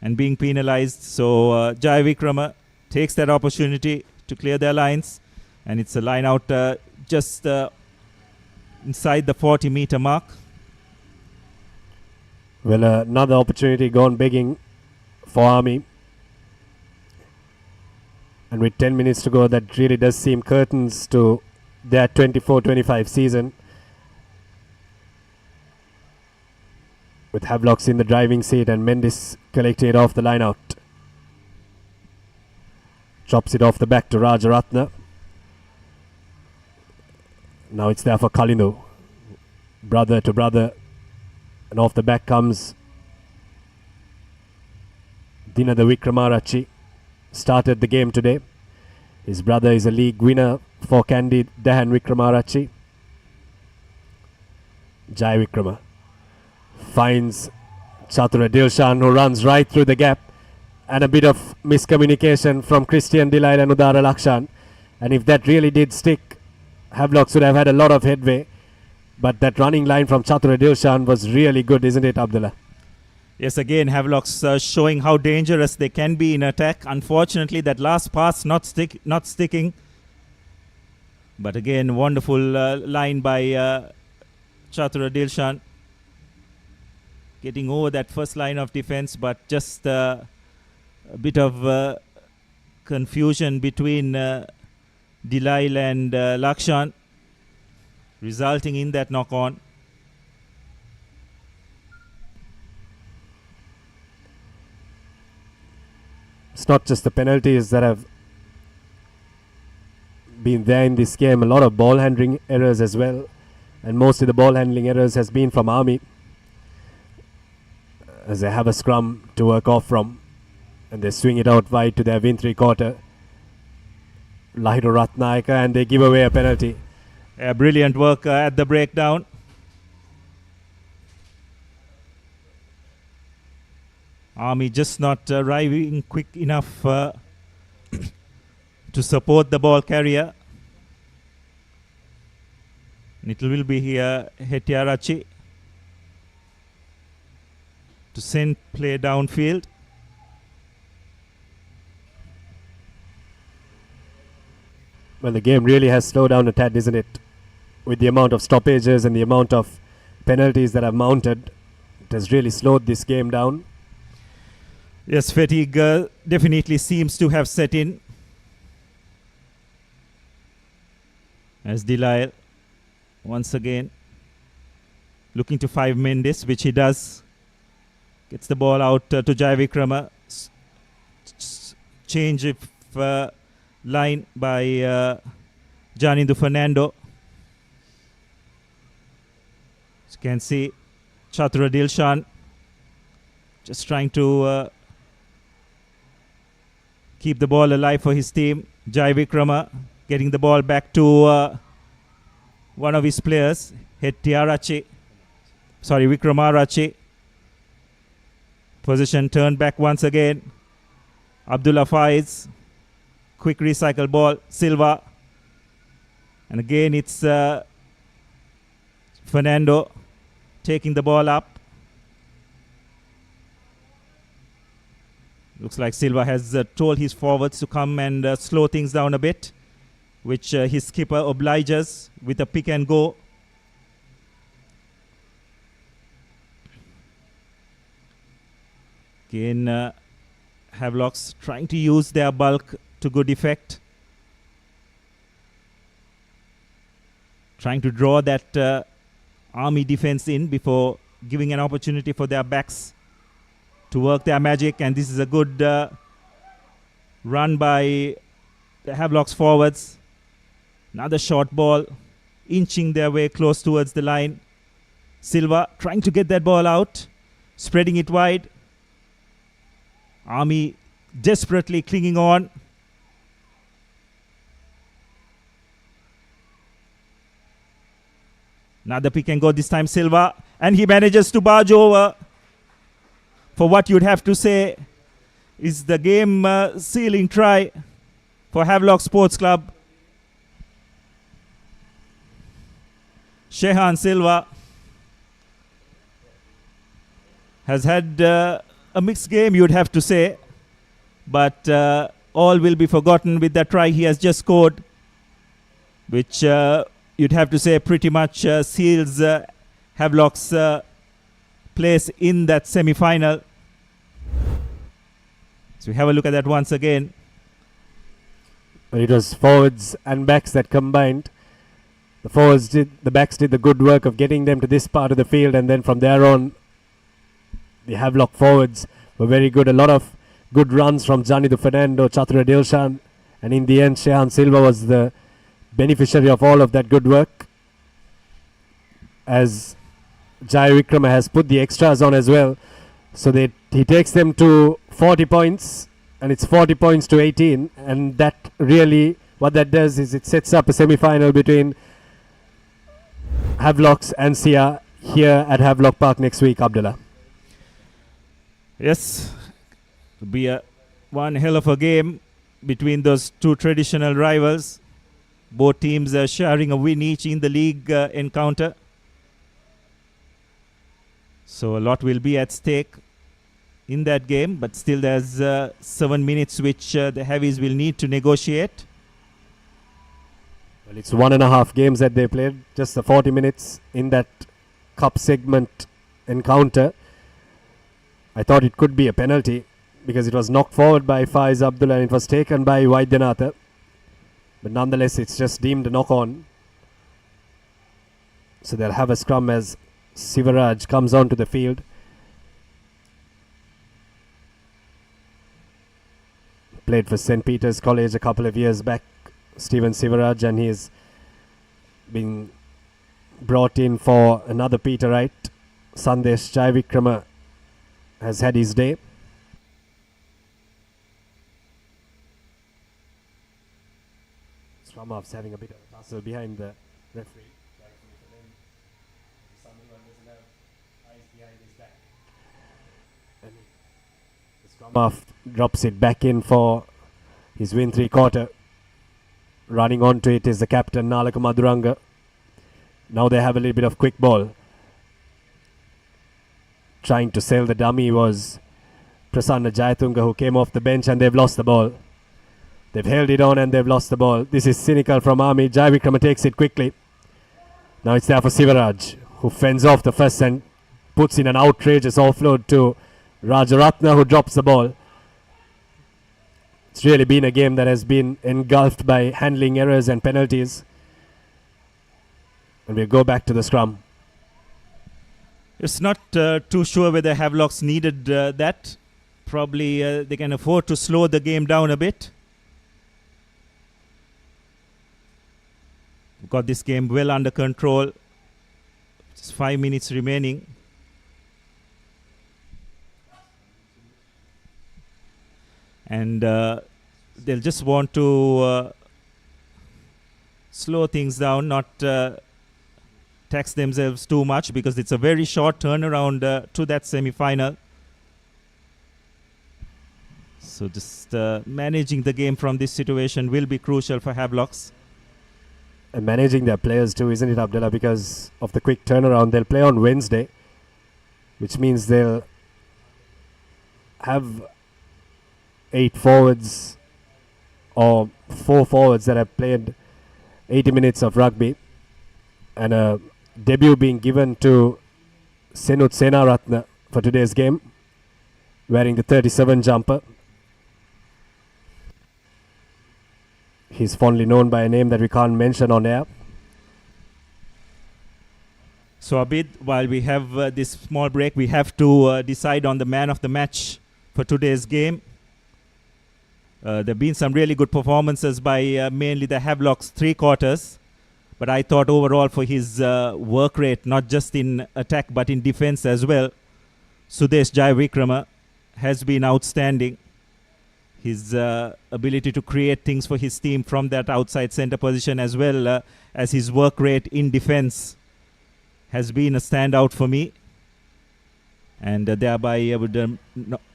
and being penalized. So Jai Vikrama takes that opportunity to clear their lines, and it's a line out just inside the 40-meter mark. Well, another opportunity gone begging for Army. And with 10 minutes to go, that really does seem curtains to their 24-25 season. With Havelocks in the driving seat and Mendes collecting it off the line out. Chops it off the back to Rajaratna. Now it's there for Kalindu. Brother to brother. And off the back comes Dinada Wickramarachchi. Started the game today. His brother is a league winner for Kandy, Dahan Wickramarachchi. Jai Vikrama finds Chatura Dilshan, who runs right through the gap, and a bit of miscommunication from Christian Delail and Udara Lakshan. And if that really did stick, Havelocks would have had a lot of headway. But that running line from Chatura Dilshan was really good, isn't it, Abdullah? Yes, again, Havelocks showing how dangerous they can be in attack. Unfortunately, that last pass not sticking. But again, wonderful line by Chatura Dilshan. Getting over that first line of defense, but just a bit of confusion between Delail and Lakshan, resulting in that knock-on. It's not just the penalties that have been there in this game, a lot of ball handling errors as well, and most of the ball handling errors has been from Army, as they have a scrum to work off from, and they swing it out wide to their win 3/4 Lahiru Ratnayaka, and they give away a penalty. Brilliant work at the breakdown. Army just not arriving quick enough to support the ball carrier. And it will be here Hetiarachi to send play downfield. Well, the game really has slowed down a tad, isn't it? With the amount of stoppages and the amount of penalties that have mounted, it has really slowed this game down. Yes, fatigue definitely seems to have set in. As Delail once again looking to 5 Mendes, which he does. Gets the ball out to Jai Vikrama. Change of line by Janindu Fernando. As you can see, Chatura Dilshan just trying to keep the ball alive for his team. Jai Vikrama getting the ball back to one of his players, Vikrama Arache. Position turned back once again. Abdullah Faiz, quick recycle ball, Silva. And again it's Fernando taking the ball up. Looks like Silva has told his forwards to come and slow things down a bit, which his skipper obliges with a pick and go. Again, Havelocks trying to use their bulk to good effect. Trying to draw that Army defense in before giving an opportunity for their backs to work their magic. And this is a good run by the Havelocks forwards. Another short ball, inching their way close towards the line. Silva trying to get that ball out, spreading it wide. Army desperately clinging on. Another pick and go, this time Silva. And he manages to barge over for what you'd have to say is the game sealing try for Havelock Sports Club. Shehan Silva has had a mixed game, you'd have to say, but all will be forgotten with that try he has just scored, which you'd have to say pretty much seals Havelock's place in that semi-final. So we have a look at that once again. It was forwards and backs that combined. The backs did the good work of getting them to this part of the field, and then from there on, the Havelock forwards were very good. A lot of good runs from Janidu Fernando, Chatura Dilshan, and in the end, Shehan Silva was the beneficiary of all of that good work, as Jai Vikrama has put the extras on as well. So he takes them to 40 points, and it's 40 points to 18, and that really, what that does is it sets up a semi-final between Havelocks and Sia here at Havelock Park next week, Abdullah. Yes, it'll be one hell of a game between those two traditional rivals. Both teams are sharing a win each in the league encounter. So a lot will be at stake in that game, but still there's 7 minutes which the Heavies will need to negotiate. Well, it's 1.5 games that they played, just the 40 minutes in that cup segment encounter. I thought it could be a penalty because it was knocked forward by Faiz Abdullah and it was taken by Vaidyanatha. But nonetheless, it's just deemed a knock-on. So they'll have a scrum as Sivaraj comes onto the field. Played for St. Peter's College a couple of years back, Stephen Sivaraj, and he's been brought in for another Peterite. Sandesh Jai Vikrama has had his day. Scrum off's having a bit of a tussle behind the referee. And the scrum off drops it back in for his win 3/4. Running onto it is the captain Nalaka Maduranga. Now they have a little bit of quick ball. Trying to sell the dummy was Prasanna Jayatunga, who came off the bench, and they've lost the ball. They've held it on and they've lost the ball. This is cynical from Army. Jai Vikrama takes it quickly. Now it's there for Sivaraj, who fends off the first and puts in an outrageous offload to Rajaratna, who drops the ball. It's really been a game that has been engulfed by handling errors and penalties. And we'll go back to the scrum. It's not too sure whether Havelocks needed that. Probably they can afford to slow the game down a bit. Got this game well under control. Just 5 minutes remaining. And they'll just want to slow things down, not tax themselves too much, because it's a very short turnaround to that semi-final. So just managing the game from this situation will be crucial for Havelocks. And managing their players too, isn't it, Abdullah? Because of the quick turnaround, they'll play on Wednesday, which means they'll have 8 forwards or 4 forwards that have played 80 minutes of rugby, and a debut being given to Senut Senaratne for today's game, wearing the 37 jumper. He's fondly known by a name that we can't mention on air. So Abid, while we have this small break, we have to decide on the man of the match for today's game. There have been some really good performances by mainly the Havelocks 3/4, but I thought overall for his work rate, not just in attack but in defense as well, Sudesh Jayavikrama has been outstanding. His ability to create things for his team from that outside center position, as well as his work rate in defense, has been a standout for me. And thereby I would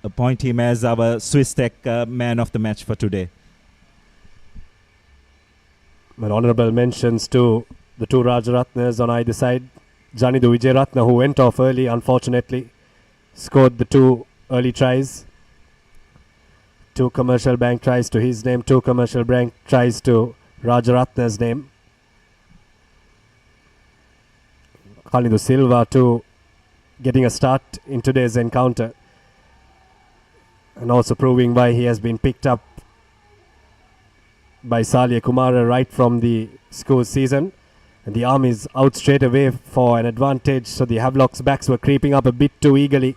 appoint him as our Swiss Tech man of the match for today. And honourable mentions to the 2 Rajaratnas on either side. Janidu Wijeratna, who went off early, unfortunately, scored the 2 early tries. 2 commercial bank tries to his name, 2 commercial bank tries to Rajaratna's name. Khalidu Silva too, getting a start in today's encounter, and also proving why he has been picked up by Salia Kumara right from the school season. And the arm is out straight away for an advantage, so the Havelock's backs were creeping up a bit too eagerly.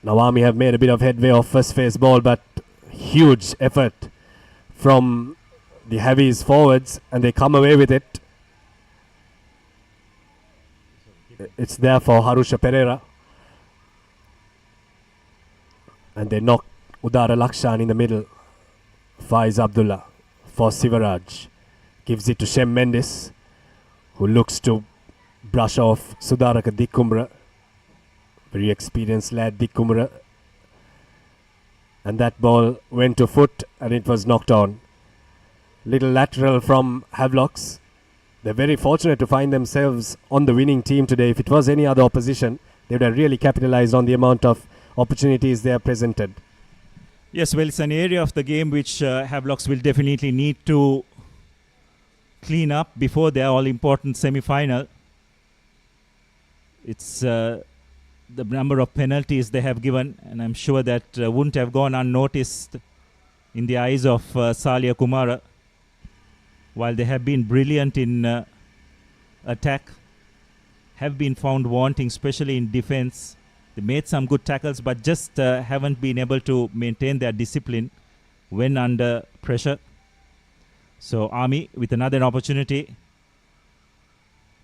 Now Army have made a bit of headway off first phase ball, but huge effort from the Heavies forwards, and they come away with it. It's there for Harusha Pereira, and they knock Udara Lakshan in the middle. Faiz Abdullah for Sivaraj, gives it to Shem Mendes, who looks to brush off Sudaraka Dikumra. Very experienced lad, Dikumra. And that ball went to foot and it was knocked on. Little lateral from Havelocks. They're very fortunate to find themselves on the winning team today. If it was any other opposition, they would have really capitalized on the amount of opportunities they are presented. Yes, well, it's an area of the game which Havelocks will definitely need to clean up before their all-important semi-final. It's the number of penalties they have given, and I'm sure that wouldn't have gone unnoticed in the eyes of Salia Kumara. While they have been brilliant in attack, have been found wanting, especially in defense. They made some good tackles, but just haven't been able to maintain their discipline when under pressure. So Army with another opportunity,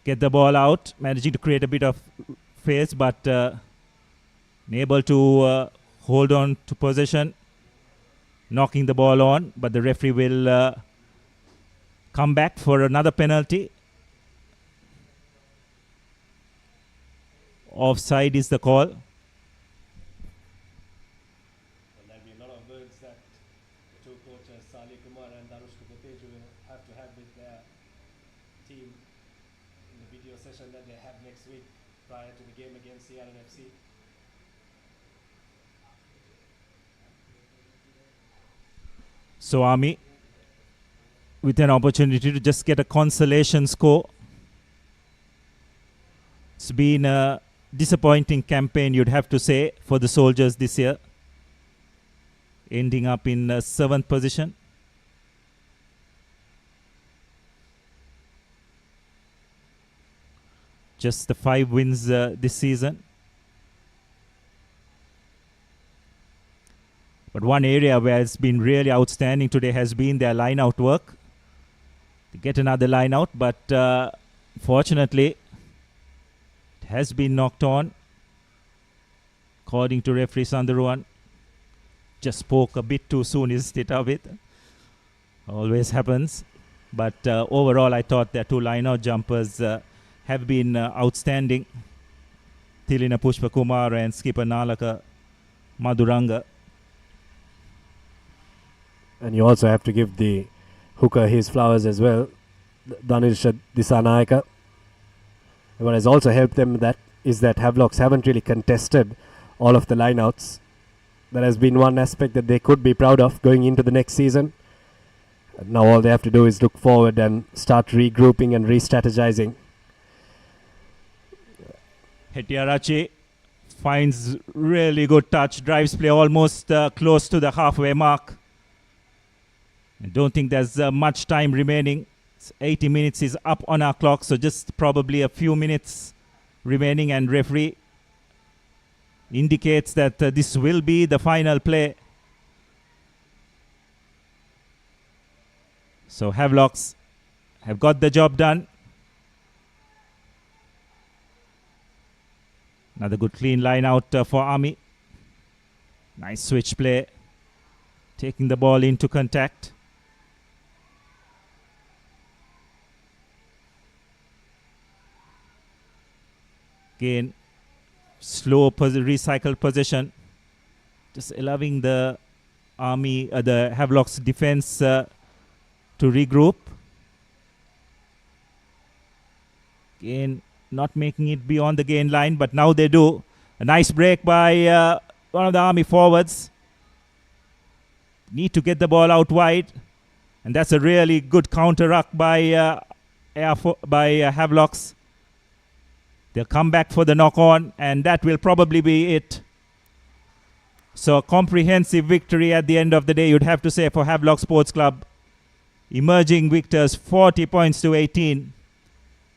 get the ball out, managing to create a bit of face, but unable to hold on to possession, knocking the ball on, but the referee will come back for another penalty. Offside is the call. Well, there'll be a lot of words that the 2 coaches, Sali Kumar and Darushka Boteju, will have to have with their team in the video session that they have next week prior to the game against CRNFC. So Army with an opportunity to just get a consolation score. It's been a disappointing campaign, you'd have to say, for the Soldiers this year, ending up in 7th position. just the 5 wins this season. But one area where it's been really outstanding today has been their line-out work. They get another line-out, but fortunately, it has been knocked on. According to referee Sandaruan, just spoke a bit too soon, isn't it, Abid? Always happens. But overall, I thought their 2 line-out jumpers have been outstanding. Tilina Pushpakumara and skipper Nalaka Maduranga. And you also have to give the hooker his flowers as well, Danish Disanayaka. What has also helped them is that Havelocks haven't really contested all of the lineouts. That has been one aspect that they could be proud of going into the next season. And now all they have to do is look forward and start regrouping and re-strategizing. Hetiarachi finds really good touch, drives play almost close to the halfway mark. I don't think there's much time remaining. 80 minutes is up on our clock, so just probably a few minutes remaining, and referee indicates that this will be the final play. So Havelocks have got the job done. Another good clean line out for Army. Nice switch play. Taking the ball into contact. Again, slow recycled possession. Just allowing the Army, the Havelocks defense to regroup. Again, not making it beyond the gain line, but now they do. A nice break by one of the Army forwards. Need to get the ball out wide, and that's a really good counter ruck by Havelocks. They'll come back for the knock-on, and that will probably be it. So a comprehensive victory at the end of the day, you'd have to say, for Havelock Sports Club. Emerging victors, 40 points to 18.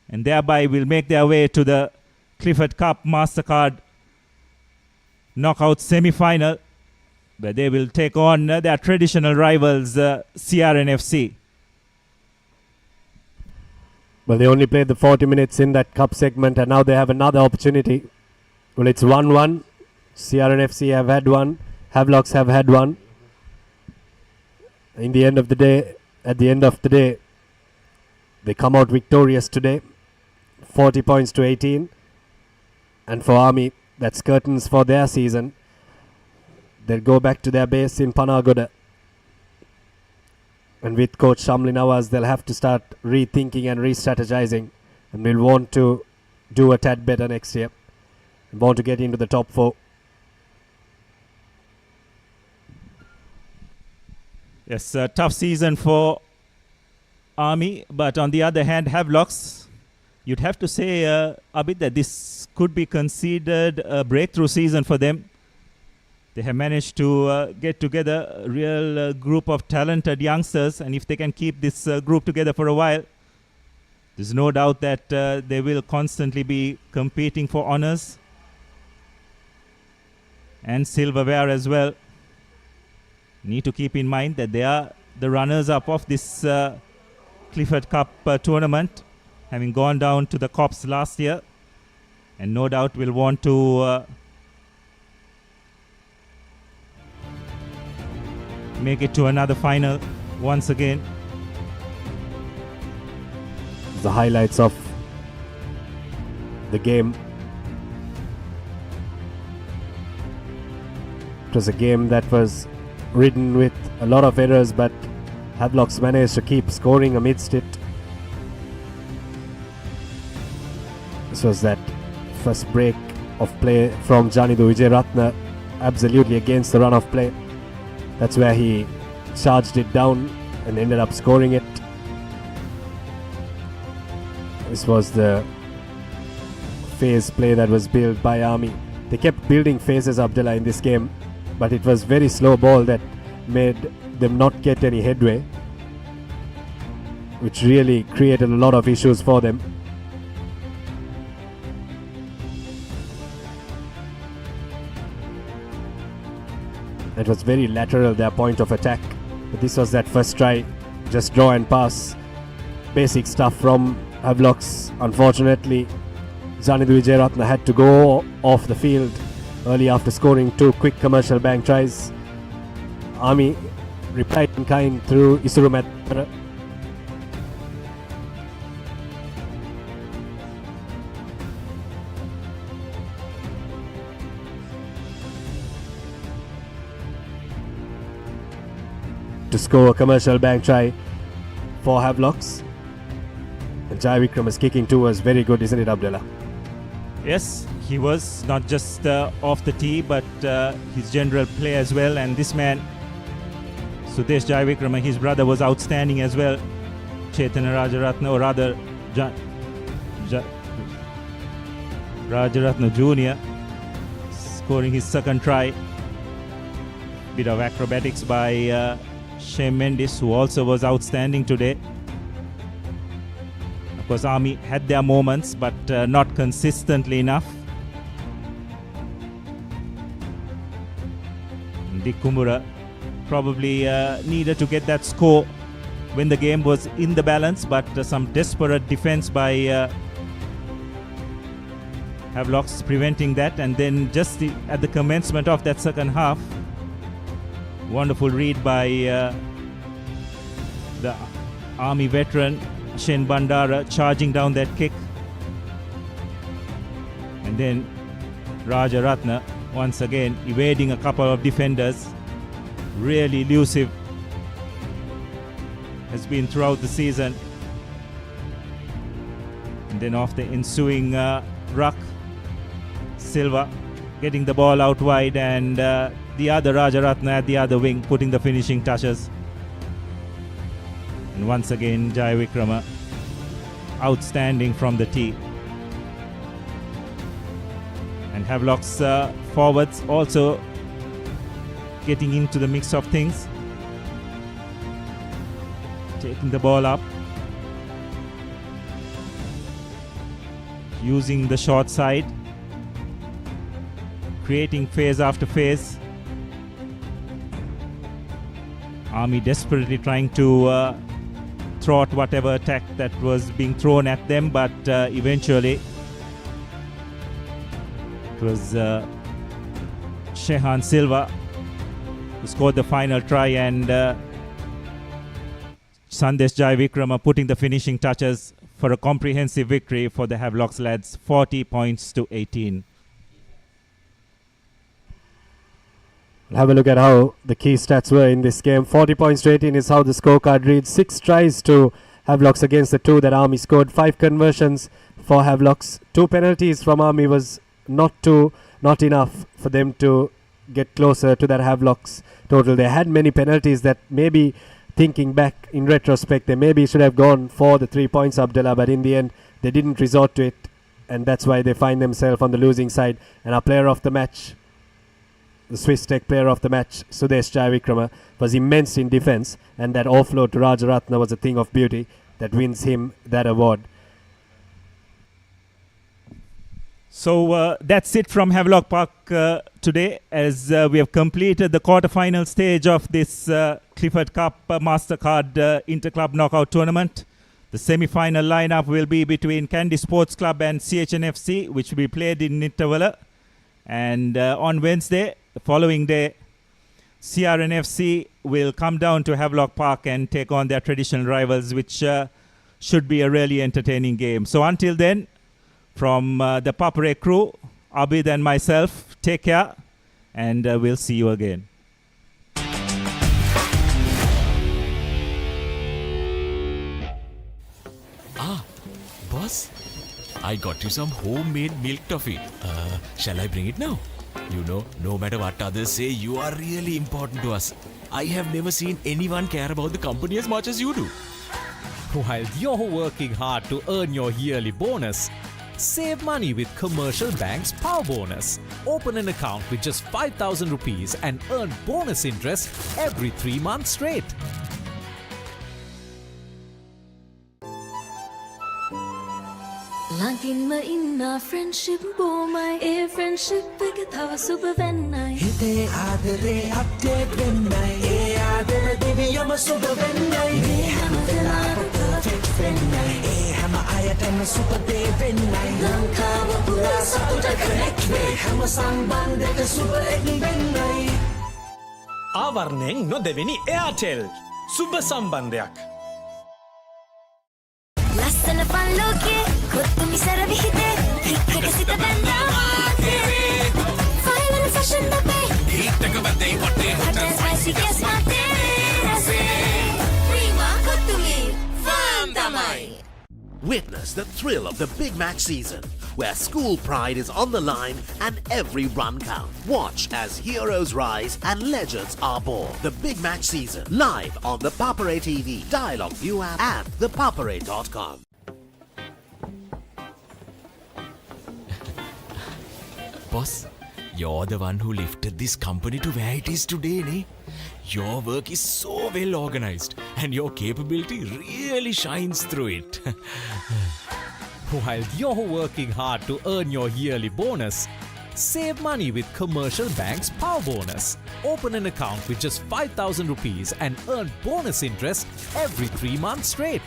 And thereby will make their way to the Clifford Cup Mastercard knockout semi-final, where they will take on their traditional rivals, CRNFC. Well, they only played the 40 minutes in that cup segment, and now they have another opportunity. Well, it's 1-1. CRNFC have had one. Havelocks have had one. At the end of the day, they come out victorious today. 40 points to 18. And for Army, that's curtains for their season. They'll go back to their base in Panagoda. And with Coach Shamli Nawaz, they'll have to start rethinking and re-strategizing. And we'll want to do a tad better next year. And want to get into the top 4. Yes, a tough season for Army. But on the other hand, Havelocks, you'd have to say, Abid, that this could be considered a breakthrough season for them. They have managed to get together a real group of talented youngsters, and if they can keep this group together for a while, there's no doubt that they will constantly be competing for honors and silverware as well. Need to keep in mind that they are the runners-up of this Clifford Cup tournament, having gone down to the Cops last year, and no doubt will want to make it to another final once again. The highlights of the game. It was a game that was ridden with a lot of errors, but Havelocks managed to keep scoring amidst it. This was that first break of play from Janidu Wijeratna, absolutely against the run of play. That's where he charged it down and ended up scoring it. This was the phase play that was built by Army. They kept building phases, Abdullah, in this game, but it was very slow ball that made them not get any headway, which really created a lot of issues for them. It was very lateral, their point of attack. But this was that first try, just draw and pass. Basic stuff from Havelocks. Unfortunately, Zanidhu Vijayaratna had to go off the field early after scoring 2 quick commercial bank tries. Army replied in kind through Isuru Mathara. To score a commercial bank try for Havelocks. And Jai Vikrama's kicking too was very good, isn't it, Abdullah? Yes, he was not just off the tee, but his general play as well. And this man, Sudesh Jai Vikrama, his brother, was outstanding as well. Chaitanya Rajaratna, or rather Rajaratna Jr., scoring his second try. Bit of acrobatics by Shane Mendes, who also was outstanding today. Of course, Army had their moments, but not consistently enough. Dick Kumura probably needed to get that score when the game was in the balance, but some desperate defense by Havelocks preventing that. And then just at the commencement of that second half, wonderful read by the Army veteran Shen Bandara, charging down that kick. And then Rajaratna once again evading a couple of defenders. Really elusive has been throughout the season. And then off the ensuing ruck, Silva getting the ball out wide, and the other Rajaratna at the other wing putting the finishing touches. And once again, Jai Vikrama outstanding from the tee. And Havelock's forwards also getting into the mix of things. Taking the ball up. Using the short side. Creating phase after phase. Army desperately trying to thwart whatever attack that was being thrown at them, but eventually it was Shehan Silva who scored the final try, and Sandesh Jai Vikrama putting the finishing touches for a comprehensive victory for the Havelocks lads, 40 points to 18. We'll have a look at how the key stats were in this game. 40 points to 18 is how the scorecard reads. 6 tries to Havelocks against the 2 that Army scored. 5 conversions for Havelocks. 2 penalties from Army was not enough for them to get closer to that Havelocks total. They had many penalties that maybe, thinking back in retrospect, they maybe should have gone for the 3 points, Abdullah, but in the end they didn't resort to it, and that's why they find themselves on the losing side. And our player of the match, the Swiss Tech player of the match, Sudesh Jai Vikrama, was immense in defense, and that offload to Rajaratna was a thing of beauty that wins him that award. So that's it from Havelock Park today, as we have completed the quarter-final stage of this Clifford Cup Mastercard Interclub Knockout Tournament. The semi-final lineup will be between Kandy Sports Club and CHNFC, which will be played in Nittawala. And on Wednesday, the following day, CRNFC will come down to Havelock Park and take on their traditional rivals, which should be a really entertaining game. So until then, from the Papare crew, Abid and myself, take care, and we'll see you again. Boss, I got you some homemade milk toffee. Shall I bring it now? You know, no matter what others say, you are really important to us. I have never seen anyone care about the company as much as you do. While you're working hard to earn your yearly bonus, save money with Commercial Bank's Power Bonus. Open an account with just 5,000 rupees and earn bonus interest every 3 months straight. ළඟින්ම ඉන්න friendship බොමයි ඒ friendship එක තව සුබ වෙන්නයි හිතේ ආදරේ update වෙන්නයි ඒ ආදර දෙවියම සුබ වෙන්නයි මේ හැම වෙලාවෙම perfect වෙන්නයි ඒ හැම අයටම සුබ දේ වෙන්නයි ලංකාව පුරා සතුට connect වේ හැම සම්බන්ධයක සුබ එක් වෙන්නයි ආවරණයෙන් නොදෙවෙනි එයාටෙල් සුබ සම්බන්ධයක් ලස්සන පන් ලෝකේ කොත්තුමි සර විහිදේ ක්ලික් එක සිත බැන්දා ෆයිනල් ෆැෂන් අපේ හිටක බදේ වටේ hot and spicy guess මාතේ රසේ ප්‍රීමා කොත්තුමි ෆාම් තමයි Witness the thrill of the big match season, where school pride is on the line and every run counts. Watch as heroes rise and legends are born. The big match season, live on the Papare TV, Dialogue View app and thepapare.com. Boss, you're the one who lifted this company to where it is today, ne? Your work is so well organized and your capability really shines through it. While you're working hard to earn your yearly bonus, save money with Commercial Bank's Power Bonus. Open an account with just 5,000 rupees and earn bonus interest every 3 months straight.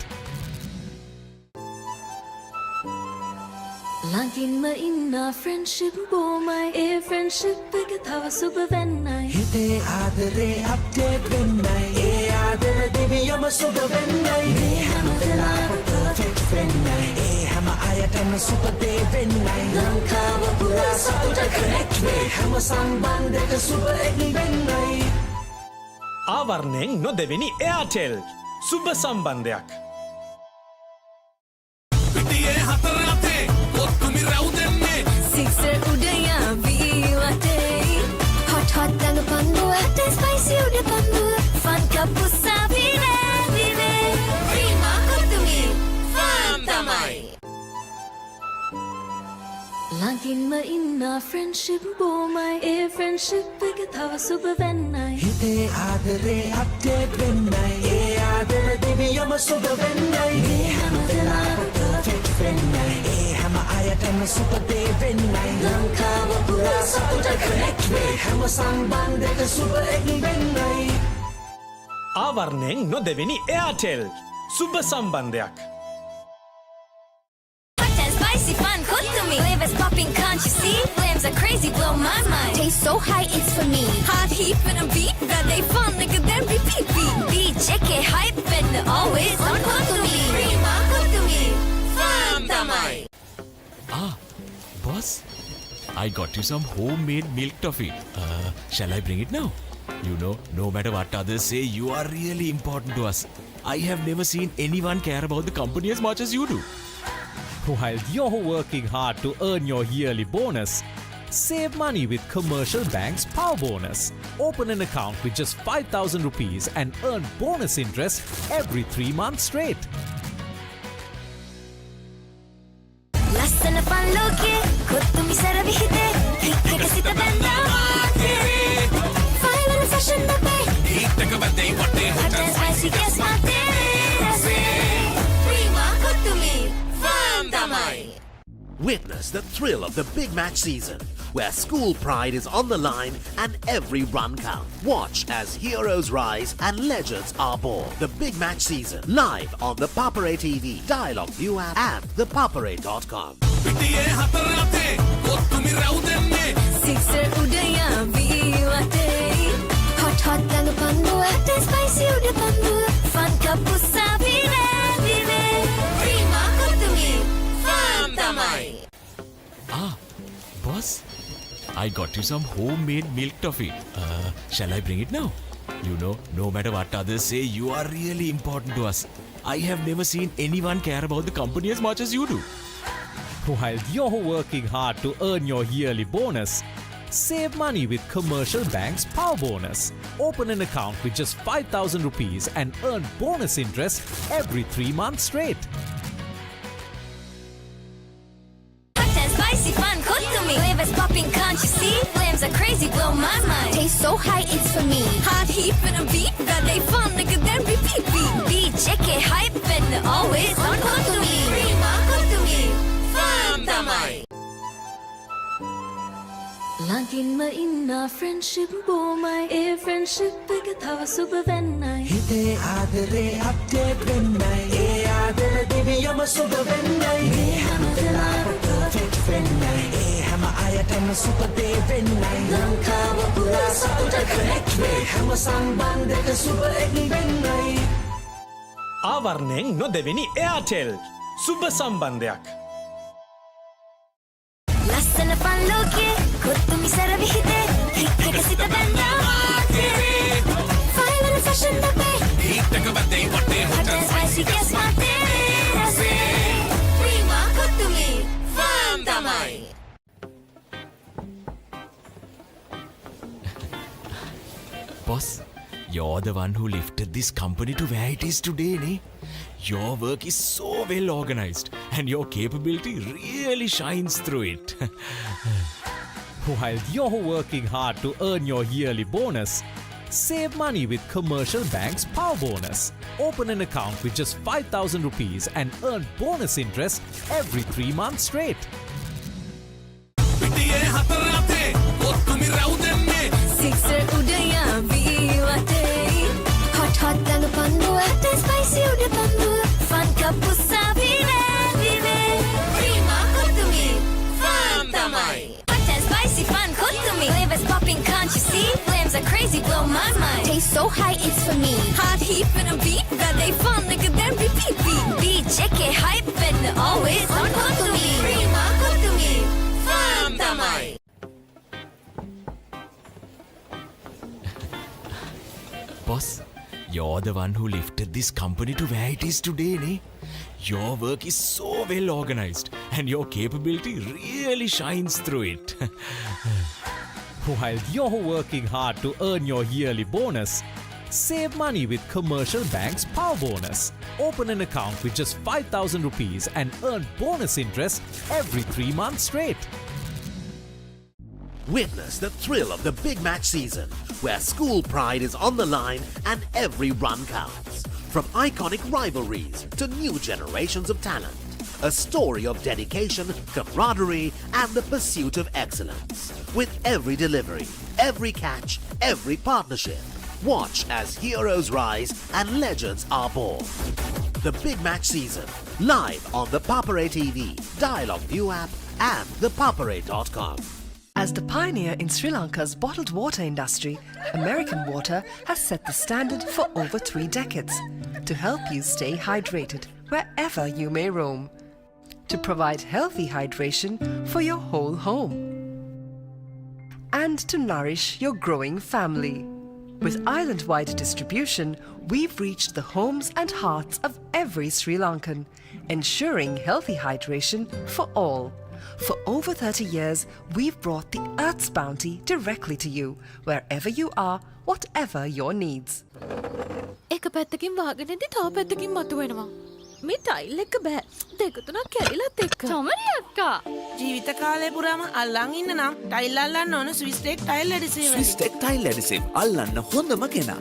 ළඟින්ම ඉන්න friendship බොමයි ඒ friendship එක තව සුබ වෙන්නයි හිතේ ආදරේ update වෙන්නයි ඒ ආදර දෙවියම සුබ වෙන්නයි මේ හැම වෙලාවෙම perfect වෙන්නයි ඒ හැම අයටම සුබ දේ වෙන්නයි ලංකාව පුරා සතුට connect වේ හැම සම්බන්ධයක සුබ එක් වෙන්නයි ආවරණයෙන් නොදෙවෙනි එයාටෙල් සුබ සම්බන්ධයක් පිටියේ හතර අතේ කොත්තුමි රැව් දෙන්නේ සික්සර් උඩයා වී වටේ hot hot දඟ පන්දුව hot and spicy උඩ පන්දුව fun කපුසා විවේ විවේ ප්‍රීමා කොත්තුමි ෆාම් තමයි ළඟින්ම ඉන්න friendship බොමයි ඒ friendship එක තව සුබ වෙන්නයි හිතේ ආදරේ අප්ඩේට් වෙන්නයි ඒ ආදර දෙවියම සුබ වෙන්නයි මේ හැම වෙලාවෙම perfect වෙන්නයි ඒ හැම අයටම සුබ දේ වෙන්නයි ලංකාව පුරා සතුට connect වේ හැම සම්බන්ධයක සුබ එක් වෙන්නයි ආවරණයෙන් නොදෙවෙනි එයාටෙල් සුබ සම්බන්ධයක් hot and spicy fun කොත්තුමි flavors popping can't you see flames are crazy blow my mind taste so high it's for me hot heat for the beat that they fun nigga then repeat beat check it hype and always on kottumi prima kottumi fam tamai Ah, boss, I got you some homemade milk toffee. Shall I bring it now? You know, no matter what others say, you are really important to us. I have never seen anyone care about the company as much as you do. While you're working hard to earn your yearly bonus, save money with Commercial Bank's Power Bonus. Open an account with just 5,000 rupees and earn bonus interest every 3 months straight. ලස්සන පන් ලෝකේ කොත්තුමි සර විහිදේ click එක සිත බැන්දා final fashion අපේ හිටක බදේ වටේ hot and spicy guess මාතේ රසේ ප්‍රීමා කොත්තුමි ෆාම් තමයි Witness the thrill of the big match season, where school pride is on the line and every run counts. Watch as heroes rise and legends are born. The big match season, live on the Papare TV, Dialogue View app and thepapare.com. පිටියේ හතර අතේ කොත්තුමි රැව් දෙන්නේ sixer උඩයා වී වටේ hot hot දඟ පන්දුව hot and spicy උඩ පන්දුව fun කපුසා විවේ විවේ Prima Kottu Mee ෆාම් තමයි Ah, boss, I got you some homemade milk toffee. Shall I bring it now? You know, no matter what others say, you are really important to us. I have never seen anyone care about the company as much as you do. While you're working hard to earn your yearly bonus, save money with Commercial Bank's Power Bonus. Open an account with just 5,000 rupees and earn bonus interest every 3 months straight. hot and spicy fun kottumi flavors popping can't you see flames are crazy blow my mind taste so high it's for me hot heat for the beat that they fun nigga then repeat beat check it hype and always on kottumi prima kottumi ළඟින්ම ඉන්න friendship බොමයි ඒ friendship එක තව සුබ වෙන්නයි හිතේ ආදරේ update වෙන්නයි ඒ ආදර දෙවියම සුබ වෙන්නයි මේ හැම වෙලාවෙම perfect වෙන්නයි ඒ හැම අයටම සුබ දේ වෙන්නයි ලංකාව පුරා සතුට connect වේ හැම සම්බන්ධයක සුබ එක් වෙන්නයි ආවරණයෙන් නොදෙවෙනි එයාටෙල් සුබ සම්බන්ධයක් ලස්සන පන් ලෝකේ කොත්තුමි සර විහිදේ හිත් එක සිත බැඳා ෆයිනල් ෆැෂන් දපේ හිටක බදේ වටේ hot and spicy guess මාතේ රසේ ප්‍රීමා කොත්තුමි ෆාම් තමයි Boss, you're the one who lifted this company to where it is today, ne? Your work is so well organized and your capability really shines through it. While you're working hard to earn your yearly bonus, save money with Commercial Bank's Power Bonus. Open an account with just 5,000 rupees and earn bonus interest every 3 months straight. පිටියේ හතර අතේ ඔත්තුමි රැවුදෙන්නේ Sixer udaya viwate hot hot dang pandu hot and spicy uda pandu fun kapusa vive prima kottumi fun tamai hot and spicy fun kottumi flavors popping can't you see flames are crazy blow my mind taste so high it's for me hot heat and a beat that they fun nigga then repeat beat check it hype and always on kottumi prima kottumi fun tamai Boss, you're the one who lifted this company to where it is today, ne? Your work is so well organized and your capability really shines through it. While you're working hard to earn your yearly bonus, save money with Commercial Bank's Power Bonus. Open an account with just 5,000 rupees and earn bonus interest every 3 months straight. Witness the thrill of the big match season, where school pride is on the line and every run counts. From iconic rivalries to new generations of talent, a story of dedication, camaraderie, and the pursuit of excellence. With every delivery, every catch, every partnership, watch as heroes rise and legends are born. The big match season, live on the Papare TV, Dialog View app, and thepapare.com. As the pioneer in Sri Lanka's bottled water industry, American Water has set the standard for over 3 decades to help you stay hydrated wherever you may roam, to provide healthy hydration for your whole home, and to nourish your growing family. With island-wide distribution, we've reached the homes and hearts of every Sri Lankan, ensuring healthy hydration for all. For over 30 years, we've brought the Earth's bounty directly to you, wherever you are, whatever your needs. එක පැත්තකින් වාගෙනදී තව පැත්තකින් මතුවෙනවා. මේ tile එක බෑ. දෙක තුනක් කැරිලත් එක්ක. චොමරි අක්කා. ජීවිත කාලය පුරාම අල්ලන් ඉන්න නම් ටයිල් අල්ලන්න ඕන Swiss tech tile adhesive. Swiss tech tile adhesive අල්ලන්න හොඳම කෙනා.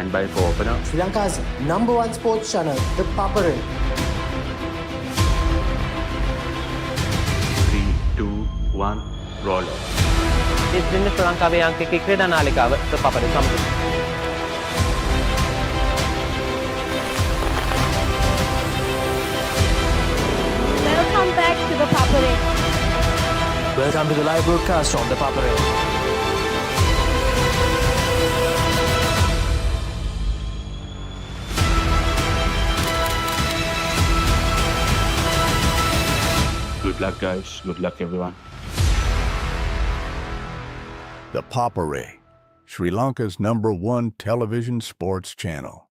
Stand by for opener. Sri Lanka's #1 sports channel, the Papare. 3, 2, 1, roll. ඉස්දින්න ශ්‍රී ලංකාවේ අංකික ක්‍රීඩා නාලිකාව Papare සමග. Welcome back to the Papare. Welcome to the live broadcast from the Papare. Good luck, guys. Good luck, everyone. The Papare, Sri Lanka's #1 television sports channel.